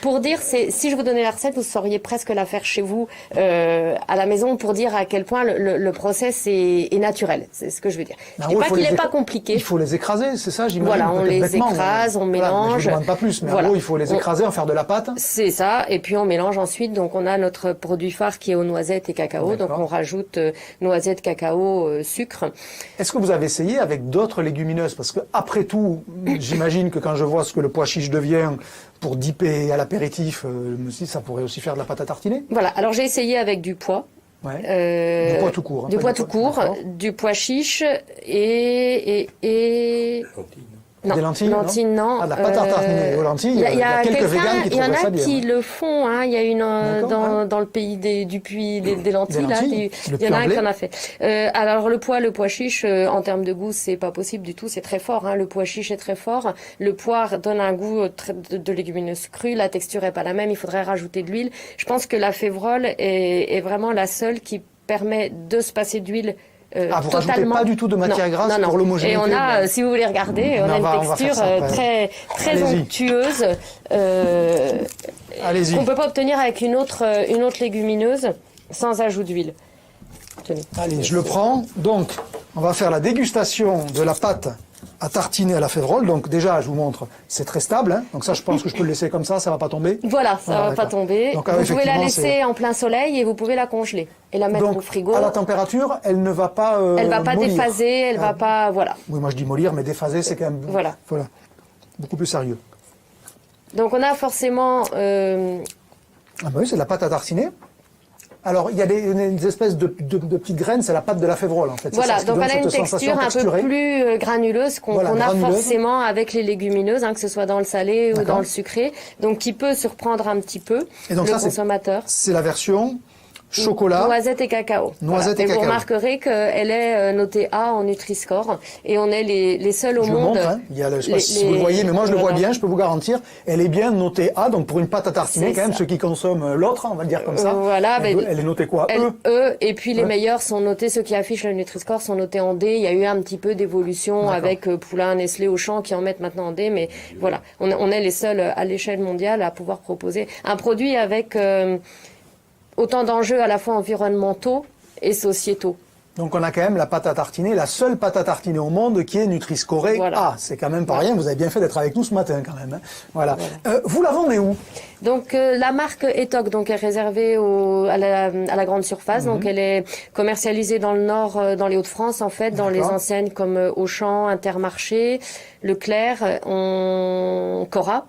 pour dire, si je vous donnais la recette, vous sauriez presque la faire chez vous à la maison, pour dire à quel point le process est naturel. C'est ce que je veux dire. Je dis pas qu'il n'est pas compliqué. Il faut les écraser, c'est ça, j'imagine. Voilà, on les écrase, on mélange. Je ne demande pas plus, mais en gros, il faut les écraser, en faire de la pâte. C'est ça, et puis on mélange ensuite. Donc on a notre produit phare qui est aux noisettes et cacao. Donc on rajoute noisettes, cacao, sucre. Est-ce que vous avez essayé avec d'autres légumineuses? Parce que après tout, j'imagine que quand je vois ce que le pois chiche devient pour dipper à l'apéritif, je me dis ça pourrait aussi faire de la pâte à tartiner. Voilà, alors j'ai essayé avec du pois. Du pois tout court. Du pois tout court, du pois chiche et Non, Des lentilles, lentilles, non. Ah, de la pâte à tartiner aux lentilles. Il y a quelques végans qui il y en trouvent ça a bien. qui le font. Hein. Il y a une D'accord, dans le pays du puits des lentilles. Là, lentilles, le il y en a un puits qui en a fait. Alors le pois chiche, en termes de goût, c'est pas possible du tout. C'est très fort. Hein. Le pois chiche est très fort. Le poire donne un goût de légumineuse crue. La texture est pas la même. Il faudrait rajouter de l'huile. Je pense que la févrole est vraiment la seule qui permet de se passer d'huile. Vous rajoutez pas du tout de matière grasse pour l'homogénéité. Et on a, si vous voulez regarder, on a une texture très onctueuse qu'on peut pas obtenir avec une autre légumineuse sans ajout d'huile. Tenez. Allez, je le prends. Donc, on va faire la dégustation de la pâte à tartiner à la févrole. Donc déjà, je vous montre, c'est très stable. Hein. Donc ça, je pense que je peux le laisser comme ça va pas tomber. Voilà, ça va pas tomber. Donc, vous pouvez la laisser en plein soleil et vous pouvez la congeler et la mettre au frigo. À la température, elle ne va pas elle va pas mollir. déphaser, elle va pas, voilà. Oui, moi je dis mollir, mais déphaser, c'est quand même voilà. Beaucoup plus sérieux. Donc on a forcément... Ah bah oui, c'est de la pâte à tartiner. Alors, il y a des espèces de petites graines, c'est la pâte de la févrole, en fait. Voilà, donc elle a une texture un peu plus granuleuse qu'on a forcément avec les légumineuses, hein, que ce soit dans le salé ou dans le sucré, donc qui peut surprendre un petit peu le consommateur. C'est la version chocolat, noisette et cacao. Noisette et cacao. Vous remarquerez qu'elle est notée A en Nutri-Score et on est les seuls au monde. Je le montre, hein. Je sais pas si vous le voyez, mais moi je le vois bien, je peux vous garantir. Elle est bien notée A, donc pour une pâte à tartiner, quand même, ceux qui consomment l'autre, on va le dire comme ça. Voilà, elle est notée quoi? E. Et puis les meilleurs sont notés, ceux qui affichent le Nutri-Score sont notés en D. Il y a eu un petit peu d'évolution avec Poulain, Nestlé, Auchan qui en mettent maintenant en D, mais voilà, on est les seuls à l'échelle mondiale à pouvoir proposer un produit avec autant d'enjeux à la fois environnementaux et sociétaux. Donc on a quand même la pâte à tartiner, la seule pâte à tartiner au monde qui est Nutri-Scorée A. C'est quand même pas rien, vous avez bien fait d'être avec nous ce matin quand même. Hein. Voilà. Vous la vendez où? Donc la marque Etoc donc est réservée à la grande surface, donc elle est commercialisée dans le nord, dans les Hauts-de-France en fait, dans les enseignes comme Auchan, Intermarché, Leclerc, Cora.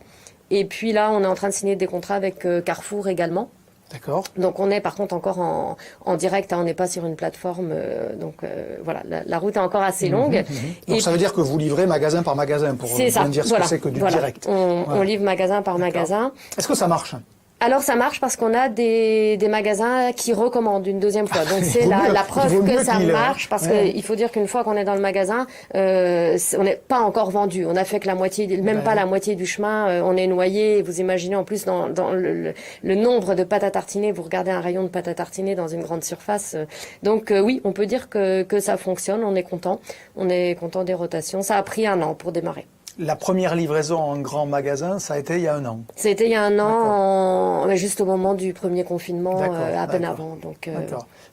Et puis là on est en train de signer des contrats avec Carrefour également. D'accord. Donc on est par contre encore en direct, hein, on n'est pas sur une plateforme, voilà, la route est encore assez longue. Donc ça veut dire que vous livrez magasin par magasin pour bien dire ce que c'est que du direct. On livre magasin par magasin. Est-ce que ça marche? Alors ça marche parce qu'on a des magasins qui recommandent une deuxième fois. Donc c'est la preuve que ça marche parce qu'il faut dire qu'une fois qu'on est dans le magasin, on n'est pas encore vendu. On a fait que la moitié, même pas la moitié du chemin. On est noyé. Vous imaginez en plus dans le nombre de pâtes à tartiner. Vous regardez un rayon de pâtes à tartiner dans une grande surface. Donc oui, on peut dire que ça fonctionne. On est content. On est content des rotations. Ça a pris 1 an pour démarrer. La première livraison en grand magasin, ça a été il y a 1 an. Ça a été il y a 1 an, juste au moment du premier confinement, à peine avant. Donc,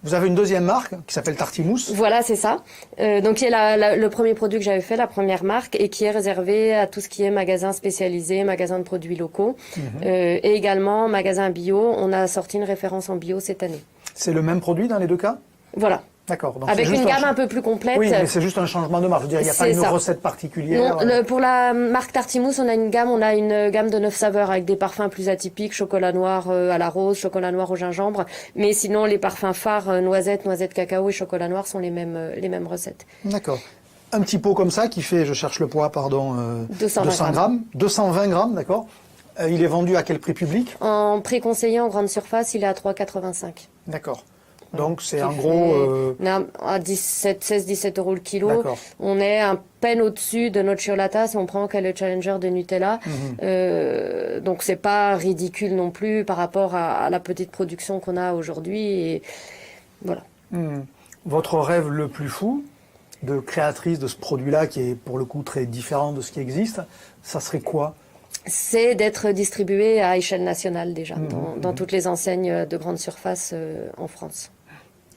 Vous avez une deuxième marque qui s'appelle Tartimousse. Voilà, c'est ça. Donc qui est le premier produit que j'avais fait, la première marque, et qui est réservé à tout ce qui est magasin spécialisé, magasin de produits locaux, et également magasin bio. On a sorti une référence en bio cette année. C'est le même produit dans les deux cas? Voilà. D'accord. Avec une gamme un peu plus complète. Oui, mais c'est juste un changement de marque. Je veux dire, il n'y a pas une recette particulière. Non, pour la marque Tartimousse, on a une gamme de 9 saveurs avec des parfums plus atypiques, chocolat noir à la rose, chocolat noir au gingembre. Mais sinon, les parfums phares, noisette cacao et chocolat noir sont les mêmes recettes. D'accord. Un petit pot comme ça qui fait, je cherche le poids, 220 grammes. 220 grammes, d'accord. Il est vendu à quel prix public? En prix conseillé en grande surface, il est à 3,85. D'accord. Donc c'est en gros... à 16-17 euros le kilo. On est à peine au-dessus de notre Ciolata si on prend le Challenger de Nutella. Donc c'est pas ridicule non plus par rapport à la petite production qu'on a aujourd'hui. Et voilà. Votre rêve le plus fou de créatrice de ce produit-là, qui est pour le coup très différent de ce qui existe, ça serait quoi? C'est d'être distribué à échelle nationale déjà, dans toutes les enseignes de grande surface en France.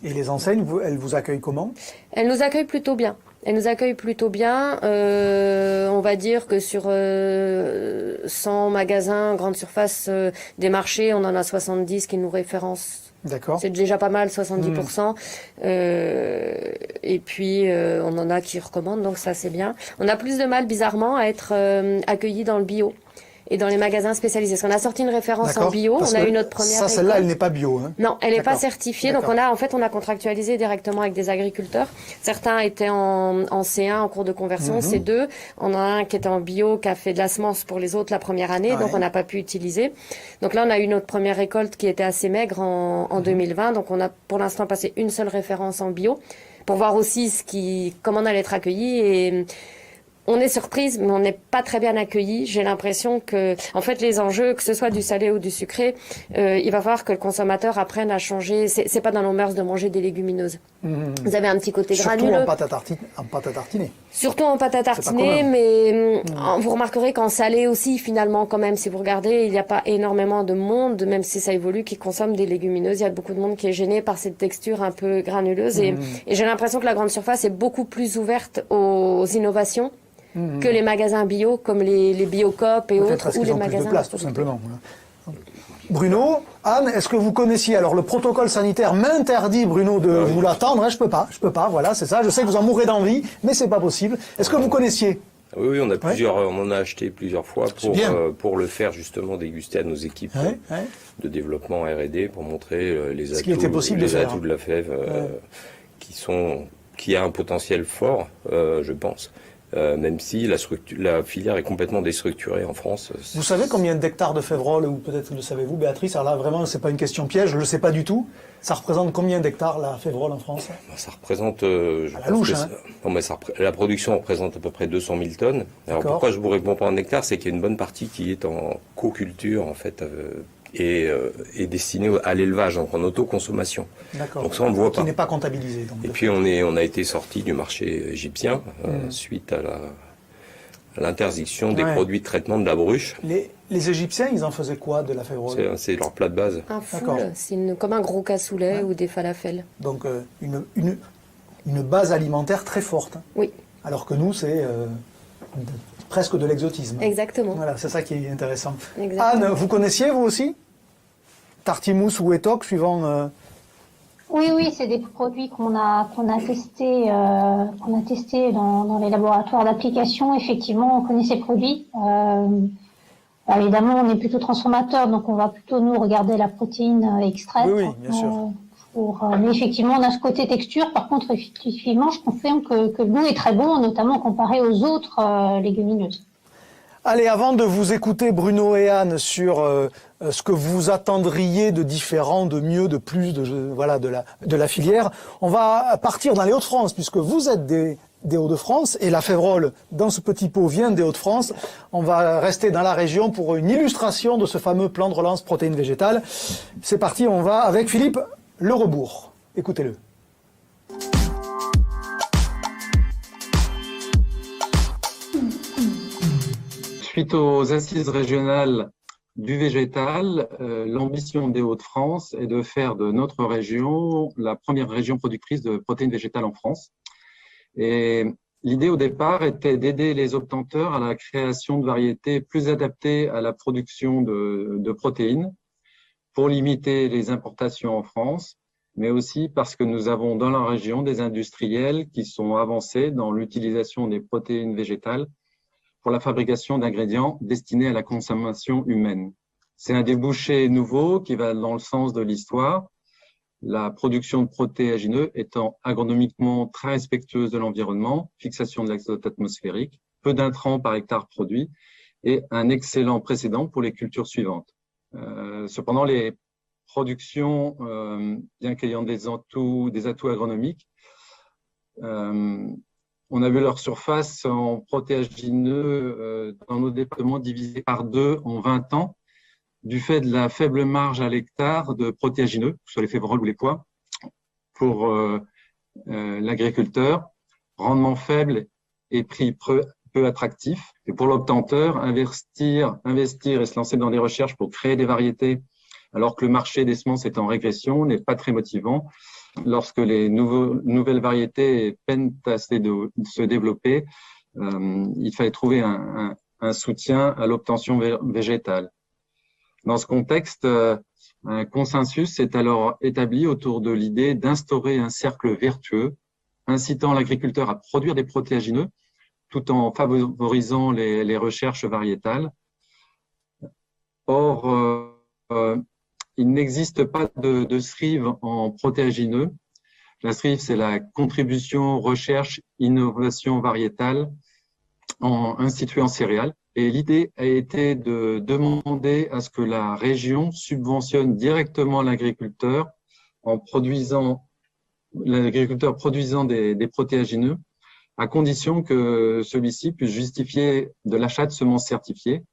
Et les enseignes, elles vous accueillent comment? Elles nous accueillent plutôt bien. On va dire que sur 100 magasins grande surface des marchés, on en a 70 qui nous référencent. D'accord. C'est déjà pas mal, 70%. Et puis, on en a qui recommandent, donc ça c'est bien. On a plus de mal, bizarrement, à être accueillis dans le bio. et dans les magasins spécialisés. Parce qu'on a sorti une référence en bio, on a eu notre première ça, celle-là, récolte. elle n'est pas bio. Hein. Non, elle n'est pas D'accord. certifiée. Donc on a contractualisé directement avec des agriculteurs. Certains étaient en C1, en cours de conversion, C2. On a un qui était en bio, qui a fait de la semence pour les autres la première année, donc on n'a pas pu utiliser. Donc là, on a eu notre première récolte qui était assez maigre en 2020. Donc on a pour l'instant passé une seule référence en bio pour voir aussi comment on allait être accueilli. Et on est surprise, mais on n'est pas très bien accueilli. J'ai l'impression que, en fait, les enjeux, que ce soit du salé ou du sucré, il va falloir que le consommateur apprenne à changer. C'est pas dans nos mœurs de manger des légumineuses. Vous avez un petit côté Surtout granuleux. en pâte à tartiner. Surtout en pâte à tartiner, mais vous remarquerez qu'en salé aussi, finalement, quand même, si vous regardez, il n'y a pas énormément de monde, même si ça évolue, qui consomme des légumineuses. Il y a beaucoup de monde qui est gêné par cette texture un peu granuleuse. Et j'ai l'impression que la grande surface est beaucoup plus ouverte aux innovations que les magasins bio, comme les Biocoop et autres, ou les ont plus magasins. de place, tout simplement. Bruno, Anne, est-ce que vous connaissiez, alors le protocole sanitaire m'interdit, Bruno, de vous l'attendre, hein, je peux pas, voilà, c'est ça, je sais que vous en mourrez d'envie, mais c'est pas possible. Est-ce que vous connaissiez? Oui, on en a acheté plusieurs fois pour le faire justement déguster à nos équipes de développement R&D pour montrer les atouts de la fève qui a un potentiel fort, je pense. Même si la filière est complètement déstructurée en France. Vous savez combien d'hectares de févrole, ou peut-être le savez-vous, Béatrice? Alors là, vraiment, c'est pas une question piège, je le sais pas du tout. Ça représente combien d'hectares, la févrole, en France? Ça représente, la production représente à peu près 200 000 tonnes. Alors pourquoi je vous réponds pas en hectares? C'est qu'il y a une bonne partie qui est en co-culture, en fait, et destinée à l'élevage, donc en autoconsommation. D'accord. Donc ça, on le voit pas. Qui n'est pas comptabilisé. Donc, et puis on a été sorti du marché égyptien suite à l'interdiction des produits de traitement de la bruche. Les Égyptiens, ils en faisaient quoi de la févrole? C'est leur plat de base. Un foule, c'est comme un gros cassoulet ou des falafels. Donc une base alimentaire très forte. Oui. Alors que nous, c'est presque de l'exotisme. Exactement. Voilà, c'est ça qui est intéressant. Exactement. Anne, vous connaissiez vous aussi Tartimousse ou Etok, suivant. Oui, c'est des produits qu'on a testés dans les laboratoires d'application. Effectivement, on connaît ces produits. Évidemment, on est plutôt transformateur, donc on va plutôt nous regarder la protéine extraite. Oui, bien sûr. Mais effectivement, on a ce côté texture. Par contre, effectivement, je confirme que le goût est très bon, notamment comparé aux autres légumineuses. Allez, avant de vous écouter, Bruno et Anne, sur ce que vous attendriez de différent, de mieux, de plus, de la filière, on va partir dans les Hauts-de-France, puisque vous êtes des Hauts-de-France, et la févrole, dans ce petit pot, vient des Hauts-de-France. On va rester dans la région pour une illustration de ce fameux plan de relance protéines végétales. C'est parti, on va avec Philippe Le Rebourg. Écoutez-le. Suite aux assises régionales du végétal, l'ambition des Hauts-de-France est de faire de notre région la première région productrice de protéines végétales en France. Et l'idée au départ était d'aider les obtenteurs à la création de variétés plus adaptées à la production de protéines pour limiter les importations en France, mais aussi parce que nous avons dans la région des industriels qui sont avancés dans l'utilisation des protéines végétales pour la fabrication d'ingrédients destinés à la consommation humaine. C'est un débouché nouveau qui va dans le sens de l'histoire, la production de protéagineux étant agronomiquement très respectueuse de l'environnement, fixation de l'azote atmosphérique, peu d'intrants par hectare produit et un excellent précédent pour les cultures suivantes. Cependant, les productions, bien qu'ayant des atouts agronomiques, on a vu leur surface en protéagineux dans nos départements divisée par 2 en 20 ans, du fait de la faible marge à l'hectare de protéagineux, que ce soit les févroles ou les pois, pour l'agriculteur, rendement faible et prix peu attractif. Et pour l'obtenteur, investir et se lancer dans des recherches pour créer des variétés, alors que le marché des semences est en régression, n'est pas très motivant. Lorsque les nouvelles variétés peinent à se développer, il fallait trouver un soutien à l'obtention végétale. Dans ce contexte, un consensus s'est alors établi autour de l'idée d'instaurer un cercle vertueux, incitant l'agriculteur à produire des protéagineux, tout en favorisant les recherches variétales. Or, il n'existe pas de SRIV en protéagineux. La SRIV, c'est la contribution recherche innovation variétale instituée en céréales. Et l'idée a été de demander à ce que la région subventionne directement l'agriculteur en produisant des protéagineux, à condition que celui-ci puisse justifier de l'achat de semences certifiées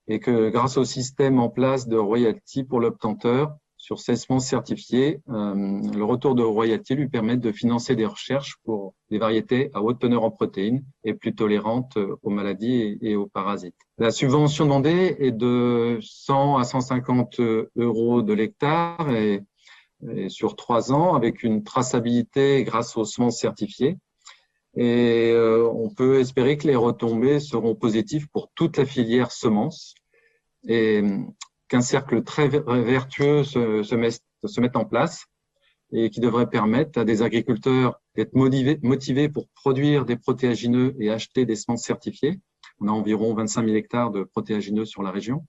et que grâce au système en place de royalty pour l'obtenteur sur ces semences certifiées, le retour de royalty lui permet de financer des recherches pour des variétés à haute teneur en protéines et plus tolérantes aux maladies et aux parasites. La subvention demandée est de 100 à 150 euros de l'hectare et sur 3 ans avec une traçabilité grâce aux semences certifiées. Et on peut espérer que les retombées seront positives pour toute la filière semences et qu'un cercle très vertueux se mette en place et qui devrait permettre à des agriculteurs d'être motivés pour produire des protéagineux et acheter des semences certifiées. On a environ 25 000 hectares de protéagineux sur la région.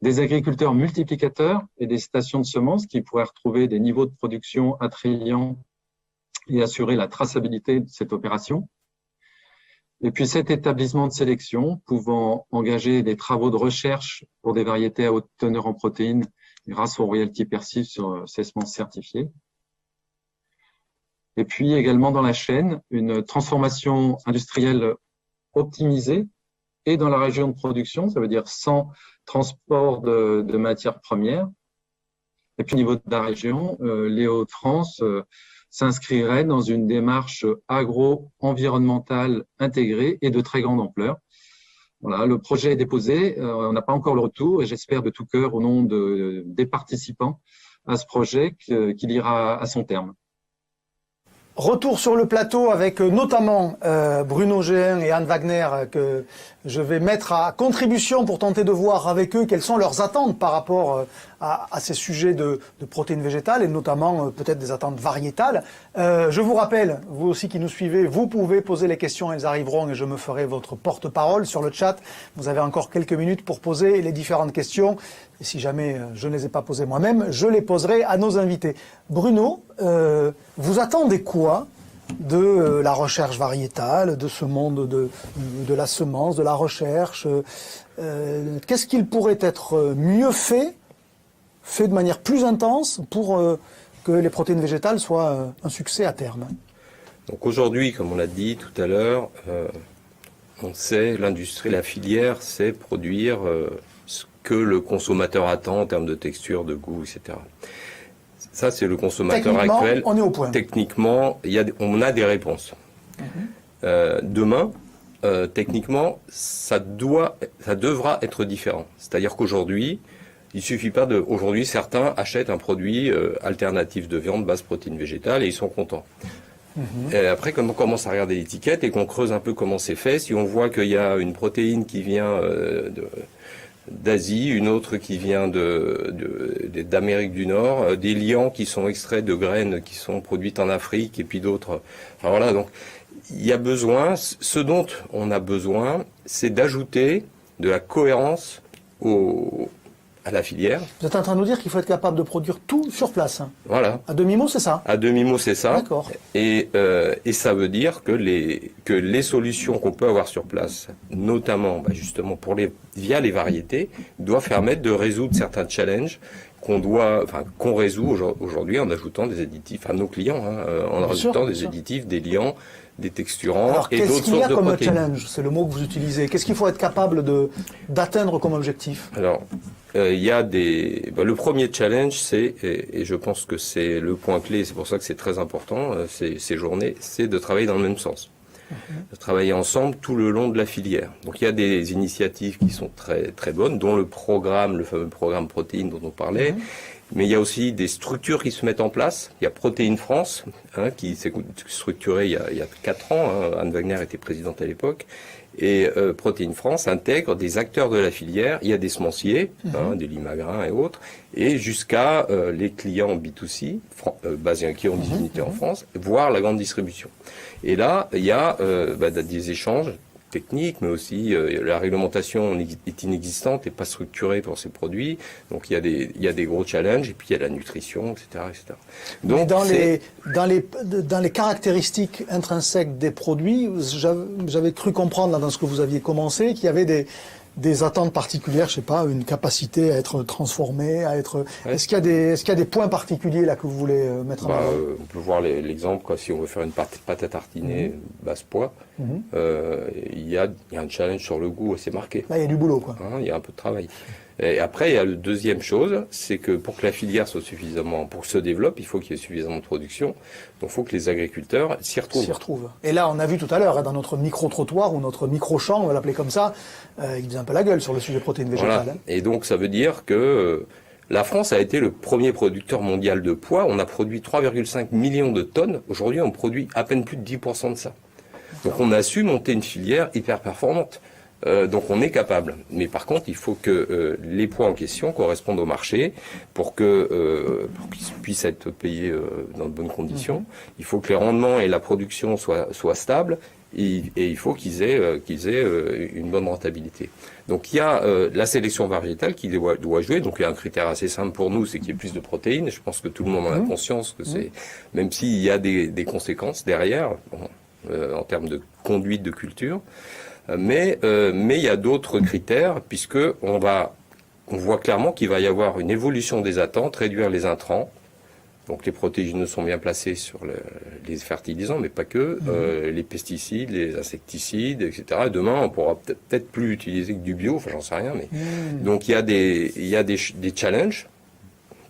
Des agriculteurs multiplicateurs et des stations de semences qui pourraient retrouver des niveaux de production attrayants et assurer la traçabilité de cette opération. Et puis cet établissement de sélection pouvant engager des travaux de recherche pour des variétés à haute teneur en protéines grâce aux royalties perçues sur ces semences certifiées. Et puis également dans la chaîne, une transformation industrielle optimisée et dans la région de production, ça veut dire sans transport de matières premières. Et puis au niveau de la région, les Hauts-de-France s'inscrirait dans une démarche agro-environnementale intégrée et de très grande ampleur. Voilà, le projet est déposé, on n'a pas encore le retour et j'espère de tout cœur au nom des participants à ce projet qu'il ira à son terme. Retour sur le plateau avec notamment Bruno Géhin et Anne Wagner que je vais mettre à contribution pour tenter de voir avec eux quelles sont leurs attentes par rapport à ces sujets de protéines végétales et notamment peut-être des attentes variétales. Je vous rappelle, vous aussi qui nous suivez, vous pouvez poser les questions, elles arriveront et je me ferai votre porte-parole sur le chat. Vous avez encore quelques minutes pour poser les différentes questions. Et si jamais je ne les ai pas posées moi-même, je les poserai à nos invités. Bruno, vous attendez quoi de la recherche variétale, de ce monde de la semence, de la recherche? Qu'est-ce qu'il pourrait être mieux fait de manière plus intense pour que les protéines végétales soient un succès à terme? Donc aujourd'hui, comme on l'a dit tout à l'heure, on sait, l'industrie, la filière sait produire ce que le consommateur attend en termes de texture, de goût, etc. Ça, c'est le consommateur actuel. On est au point. Techniquement, on a des réponses. Demain, techniquement, ça devra être différent. C'est-à-dire qu'aujourd'hui, il suffit pas de. Aujourd'hui, certains achètent un produit alternatif de viande basse protéine végétale et ils sont contents. Et après, quand on commence à regarder l'étiquette et qu'on creuse un peu comment c'est fait, si on voit qu'il y a une protéine qui vient d'Asie, une autre qui vient d'Amérique du Nord, des liants qui sont extraits de graines qui sont produites en Afrique et puis d'autres. Enfin voilà, donc il y a besoin, ce dont on a besoin, c'est d'ajouter de la cohérence à la filière. Vous êtes en train de nous dire qu'il faut être capable de produire tout sur place. Voilà. À demi-mot, c'est ça? À demi-mot, c'est ça. D'accord. Et ça veut dire que les solutions qu'on peut avoir sur place, notamment justement via les variétés, doivent permettre de résoudre certains challenges qu'on résout aujourd'hui en ajoutant des additifs à nos clients, en ajoutant des additifs, des liants, des texturants. Alors, et d'autres sources de protéines. qu'est-ce qu'il y a comme challenge? C'est le mot que vous utilisez. Qu'est-ce qu'il faut être capable d'atteindre comme objectif? Alors, il y a le premier challenge, et je pense que c'est le point clé, c'est pour ça que c'est très important, ces journées, c'est de travailler dans le même sens. De travailler ensemble tout le long de la filière. Donc il y a des initiatives qui sont très très bonnes, dont le fameux programme Protéines dont on parlait, mais il y a aussi des structures qui se mettent en place. Il y a Protéines France, qui s'est structurée il y a 4 ans, Anne Wagner était présidente à l'époque, et Protéines France intègre des acteurs de la filière. Il y a des semenciers, des Limagrains et autres, et jusqu'à les clients B2C, qui ont des unités en France, voire la grande distribution. Et là, il y a des échanges techniques, mais aussi la réglementation est inexistante et pas structurée pour ces produits. Donc il y a des gros challenges, et puis il y a la nutrition, etc., etc. Donc, mais dans les caractéristiques intrinsèques des produits, j'avais cru comprendre là, dans ce que vous aviez commencé qu'il y avait des attentes particulières, je sais pas, une capacité à être transformée, à être. Ouais. Est-ce qu'il y a des points particuliers là que vous voulez mettre en avant? On peut voir l'exemple, quoi. Si on veut faire une pâte à tartiner basse poids, il y a un challenge sur le goût assez marqué. Là, il y a du boulot, quoi. Il y a un peu de travail. Et après, il y a la deuxième chose, c'est que pour que la filière soit pour que se développe, il faut qu'il y ait suffisamment de production. Donc, il faut que les agriculteurs s'y retrouvent. Et là, on a vu tout à l'heure, dans notre micro-trottoir ou notre micro-champ, on va l'appeler comme ça, il faisait un peu la gueule sur le sujet protéines végétales. Voilà. Et donc, ça veut dire que la France a été le premier producteur mondial de pois. On a produit 3,5 millions de tonnes. Aujourd'hui, on produit à peine plus de 10% de ça. Donc, on a su monter une filière hyper performante. Donc on est capable. Mais par contre, il faut que les poids en question correspondent au marché pour qu'ils puissent être payés dans de bonnes conditions. Il faut que les rendements et la production soient stables et il faut qu'ils aient une bonne rentabilité. Donc il y a la sélection variétale qui doit jouer. Donc il y a un critère assez simple pour nous, c'est qu'il y ait plus de protéines. Je pense que tout le monde en a conscience que même s'il y a des conséquences derrière en termes de conduite de culture. Mais il y a d'autres critères, puisque on voit clairement qu'il va y avoir une évolution des attentes, réduire les intrants. Donc les protéagineux sont bien placés sur les fertilisants, mais pas que, les pesticides, les insecticides, etc. Demain, on pourra peut-être plus utiliser que du bio, enfin j'en sais rien, mais donc il y a des challenges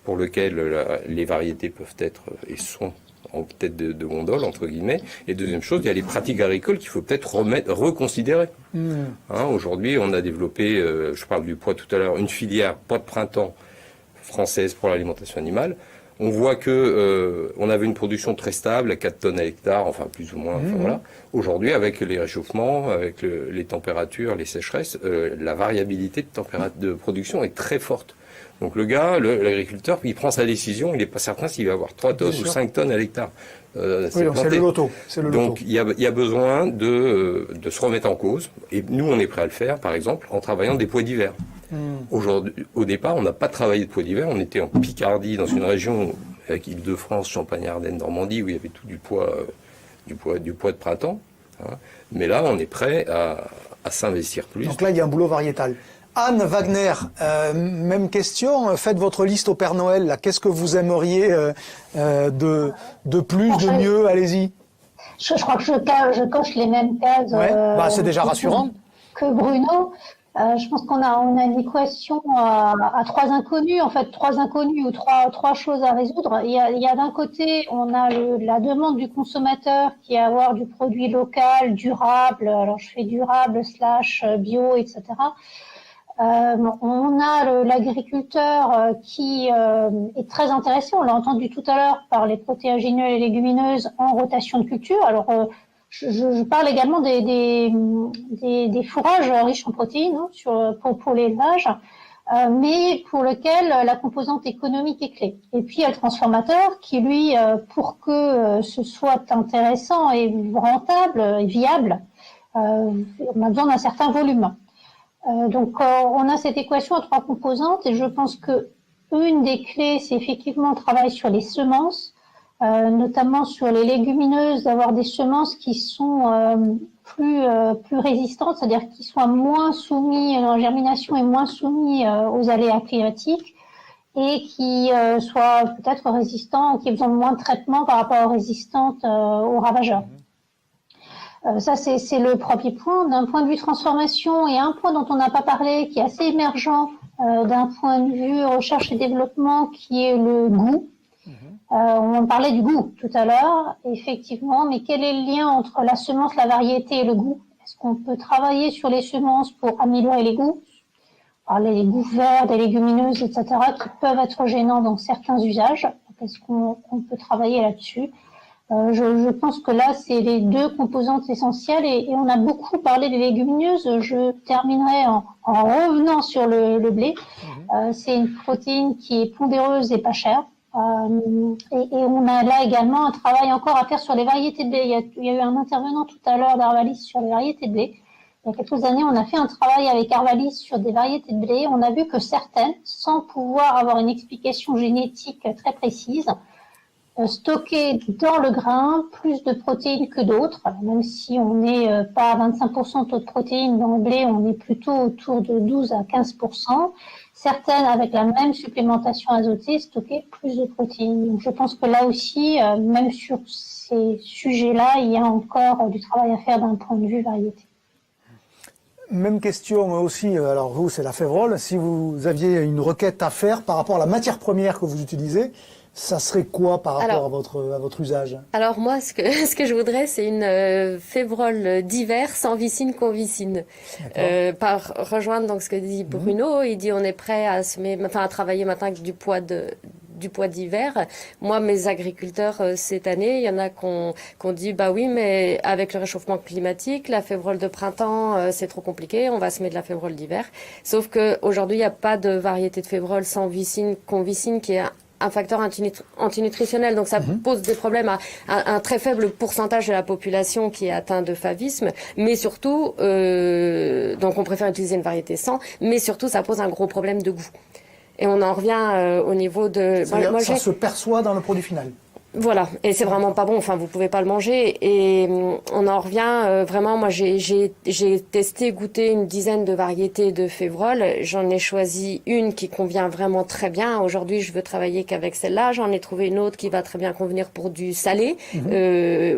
pour lesquels les variétés peuvent être et sont en tête de gondole, entre guillemets. Et deuxième chose, il y a les pratiques agricoles qu'il faut peut-être reconsidérer. Aujourd'hui, on a développé, je parle du pois tout à l'heure, une filière pois de printemps française pour l'alimentation animale. On voit que on avait une production très stable, à 4 tonnes à l'hectare, enfin plus ou moins. Enfin, voilà. Aujourd'hui, avec les réchauffements, avec les températures, les sécheresses, la variabilité de production est très forte. Donc le gars, l'agriculteur, il prend sa décision, il n'est pas certain s'il va avoir 3 tonnes ou 5 tonnes à l'hectare. C'est le loto. Donc il y a besoin de se remettre en cause. Et nous, on est prêt à le faire, par exemple, en travaillant des pois d'hiver. Aujourd'hui, au départ, on n'a pas travaillé de pois d'hiver. On était en Picardie, dans une région avec Île-de-France, Champagne-Ardenne, Normandie, où il y avait tout du pois de printemps. Mais là, on est prêt à s'investir plus. Donc là, il y a un boulot variétal. Anne Wagner, même question. Faites votre liste au Père Noël. Là, qu'est-ce que vous aimeriez de plus, de mieux? Allez-y. Je crois que je coche les mêmes cases. C'est déjà rassurant. Que Bruno. Je pense qu'on a une équation à trois inconnus, en fait, trois inconnus ou trois choses à résoudre. Il y a d'un côté, on a la demande du consommateur qui est à avoir du produit local, durable. Alors, je fais durable / bio, etc. On a l'agriculteur qui est très intéressé, on l'a entendu tout à l'heure, par les protéagineux et légumineuses en rotation de culture. Alors, je parle également des fourrages riches en protéines pour l'élevage, mais pour lequel la composante économique est clé. Et puis, il y a le transformateur qui, lui, pour que ce soit intéressant et rentable et viable, on a besoin d'un certain volume. Donc, on a cette équation à 3 composantes et je pense que une des clés, c'est effectivement le travail sur les semences, notamment sur les légumineuses, d'avoir des semences qui sont plus résistantes, c'est-à-dire qui soient moins soumis en germination et moins soumis aux aléas climatiques et qui soient peut-être résistants, qui ont besoin de moins de traitement par rapport aux résistantes aux ravageurs. Ça, c'est le premier point. D'un point de vue transformation, il y a un point dont on n'a pas parlé, qui est assez émergent d'un point de vue recherche et développement, qui est le goût. On parlait du goût tout à l'heure, effectivement, mais quel est le lien entre la semence, la variété et le goût? Est-ce qu'on peut travailler sur les semences pour améliorer les goûts? On parlait des goûts verts, des légumineuses, etc., qui peuvent être gênants dans certains usages. Est-ce qu'on peut travailler là-dessus? Je pense que là, c'est les 2 composantes essentielles et on a beaucoup parlé des légumineuses. Je terminerai en revenant sur le blé. C'est une protéine qui est pondéreuse et pas chère. Et on a là également un travail encore à faire sur les variétés de blé. Il y a eu un intervenant tout à l'heure d'Arvalis sur les variétés de blé. il y a quelques années, on a fait un travail avec Arvalis sur des variétés de blé. On a vu que certaines, sans pouvoir avoir une explication génétique très précise, stocker dans le grain plus de protéines que d'autres. Même si on n'est pas à 25% de taux de protéines dans le blé, on est plutôt autour de 12 à 15%. Certaines, avec la même supplémentation azotée, stocker plus de protéines. Donc, je pense que là aussi, même sur ces sujets-là, il y a encore du travail à faire d'un point de vue variété. Même question aussi, alors vous, c'est la févrole. Si vous aviez une requête à faire par rapport à la matière première que vous utilisez, ça serait quoi par rapport à votre usage? Alors moi, ce que je voudrais, c'est une févrole d'hiver sans vicine convicine. Par rejoindre donc ce que dit Bruno, il dit on est prêt à à travailler maintenant avec du pois d'hiver. Moi, mes agriculteurs cette année, il y en a qu'on dit bah oui, mais avec le réchauffement climatique, la févrole de printemps c'est trop compliqué, on va semer de la févrole d'hiver. Sauf que aujourd'hui, il n'y a pas de variété de févrole sans vicine convicine qui est un facteur antinutritionnel, donc ça pose des problèmes à un très faible pourcentage de la population qui est atteint de favisme, mais surtout, donc on préfère utiliser une variété sans, mais surtout ça pose un gros problème de goût. Et on en revient au niveau de... ça se perçoit dans le produit final. Voilà, et c'est vraiment pas bon, enfin vous pouvez pas le manger, et on en revient vraiment, moi j'ai testé, goûté une dizaine de variétés de févrole, j'en ai choisi une qui convient vraiment très bien, aujourd'hui je veux travailler qu'avec celle-là, j'en ai trouvé une autre qui va très bien convenir pour du salé,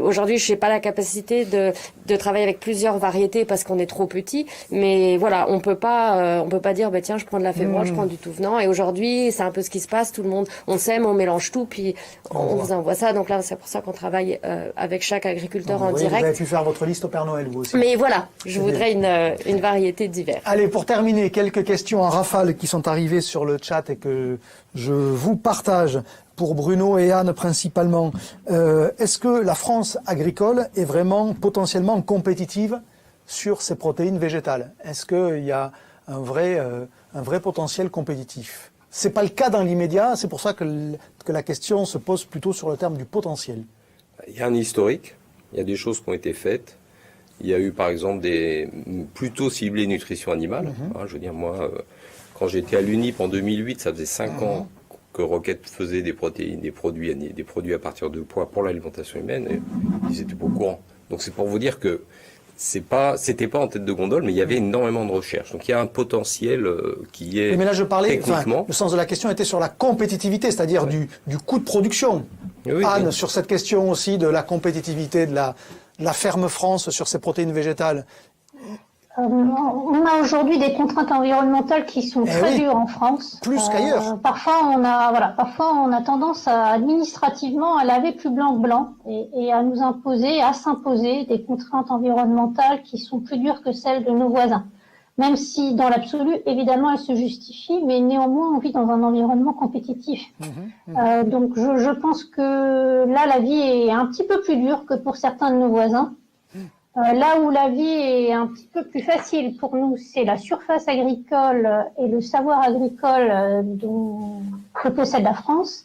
aujourd'hui je n'ai pas la capacité de travailler avec plusieurs variétés parce qu'on est trop petit, mais voilà, on peut pas dire bah tiens je prends de la févrole, je prends du tout venant, et aujourd'hui c'est un peu ce qui se passe, tout le monde, on sème, on mélange tout, puis on vous envoie ça, donc là c'est pour ça qu'on travaille avec chaque agriculteur en direct. Vous avez pu faire votre liste au Père Noël vous aussi. Mais voilà, je voudrais une variété d'hiver. Allez, pour terminer, quelques questions en rafale qui sont arrivées sur le chat et que je vous partage pour Bruno et Anne principalement. Est-ce que la France agricole est vraiment potentiellement compétitive sur ces protéines végétales? Est-ce qu'il y a un vrai potentiel compétitif? C'est pas le cas dans l'immédiat, c'est pour ça que la question se pose plutôt sur le terme du potentiel. Il y a un historique, il y a des choses qui ont été faites. Il y a eu par exemple des plutôt ciblés nutrition animale. Je veux dire, moi, quand j'étais à l'UNIP en 2008, ça faisait 5 ans que Roquette faisait des protéines, des produits à partir de pois pour l'alimentation humaine, et ils étaient pas au courant. Donc c'est pour vous dire que c'était pas en tête de gondole, mais il y avait énormément de recherches. Donc il y a un potentiel qui est mais là je parlais, techniquement. Le sens de la question était sur la compétitivité, c'est-à-dire du coût de production. Oui, Anne, sur cette question aussi de la compétitivité de la ferme France sur ces protéines végétales. On a aujourd'hui des contraintes environnementales qui sont très dures en France. Plus qu'ailleurs. Parfois on a tendance administrativement à laver plus blanc que blanc et à nous imposer, à s'imposer des contraintes environnementales qui sont plus dures que celles de nos voisins. Même si dans l'absolu, évidemment, elles se justifient, mais néanmoins on vit dans un environnement compétitif. Donc je pense que là la vie est un petit peu plus dure que pour certains de nos voisins. Là où la vie est un petit peu plus facile pour nous, c'est la surface agricole et le savoir agricole que possède la France,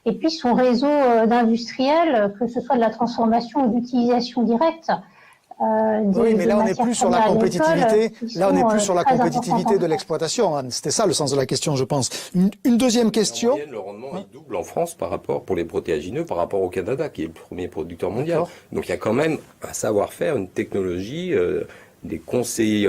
et puis son réseau d'industriels, que ce soit de la transformation ou d'utilisation directe. Oui, mais là on n'est plus sur la compétitivité. Là on n'est plus sur la compétitivité de l'exploitation. Anne, c'était ça le sens de la question, je pense. Une deuxième question. En moyenne, le rendement il double en France pour les protéagineux par rapport au Canada, qui est le premier producteur mondial. Donc il y a quand même un savoir-faire, une technologie, des conseils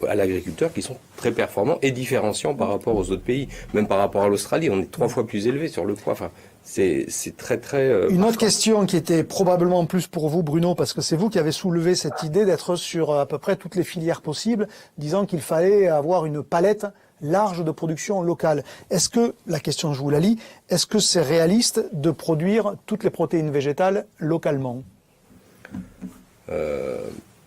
à l'agriculteur qui sont très performants et différenciants par rapport aux autres pays. Même par rapport à l'Australie, on est 3 fois plus élevé sur le poids. Enfin, c'est très très. Une autre question qui était probablement plus pour vous, Bruno, parce que c'est vous qui avez soulevé cette idée d'être sur à peu près toutes les filières possibles, disant qu'il fallait avoir une palette large de production locale. Est-ce que, la question je vous la lis, est-ce que c'est réaliste de produire toutes les protéines végétales localement?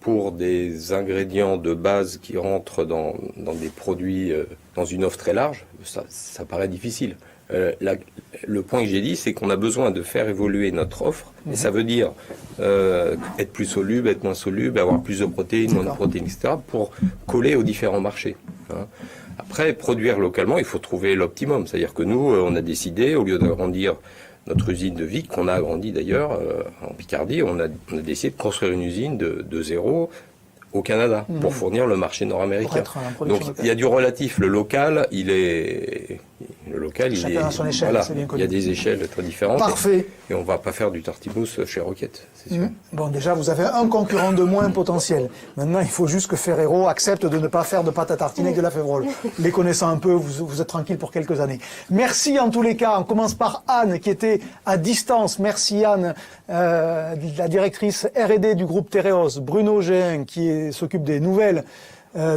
Pour des ingrédients de base qui rentrent dans des produits, dans une offre très large, ça paraît difficile. Le point que j'ai dit, c'est qu'on a besoin de faire évoluer notre offre, et ça veut dire être plus soluble, être moins soluble, avoir plus de protéines, moins de protéines, etc., pour coller aux différents marchés. Après, produire localement, il faut trouver l'optimum. C'est-à-dire que nous, on a décidé, au lieu d'agrandir notre usine de Vic, qu'on a agrandi d'ailleurs en Picardie, on a décidé de construire une usine de zéro au Canada pour fournir le marché nord-américain. Donc il y a du relatif. Le local, il est chacun à son échelle, voilà, c'est bien connu. il y a des échelles très différentes. Parfait. Et on va pas faire du tartimousse chez Roquette, c'est sûr. Bon, déjà, vous avez un concurrent de moins potentiel. Maintenant, il faut juste que Ferrero accepte de ne pas faire de pâte à tartiner avec de la févrole. Les connaissant un peu, vous êtes tranquille pour quelques années. Merci en tous les cas. On commence par Anne, qui était à distance. Merci Anne, la directrice R&D du groupe Tereos. Bruno Géin, qui s'occupe des nouvelles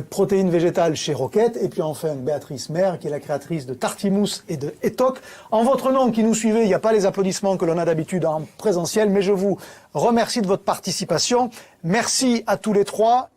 protéines végétales chez Roquette, et puis enfin Béatrice Maire, qui est la créatrice de Tartimousse et de Etoc. En votre nom qui nous suivez, il n'y a pas les applaudissements que l'on a d'habitude en présentiel, mais je vous remercie de votre participation. Merci à tous les trois.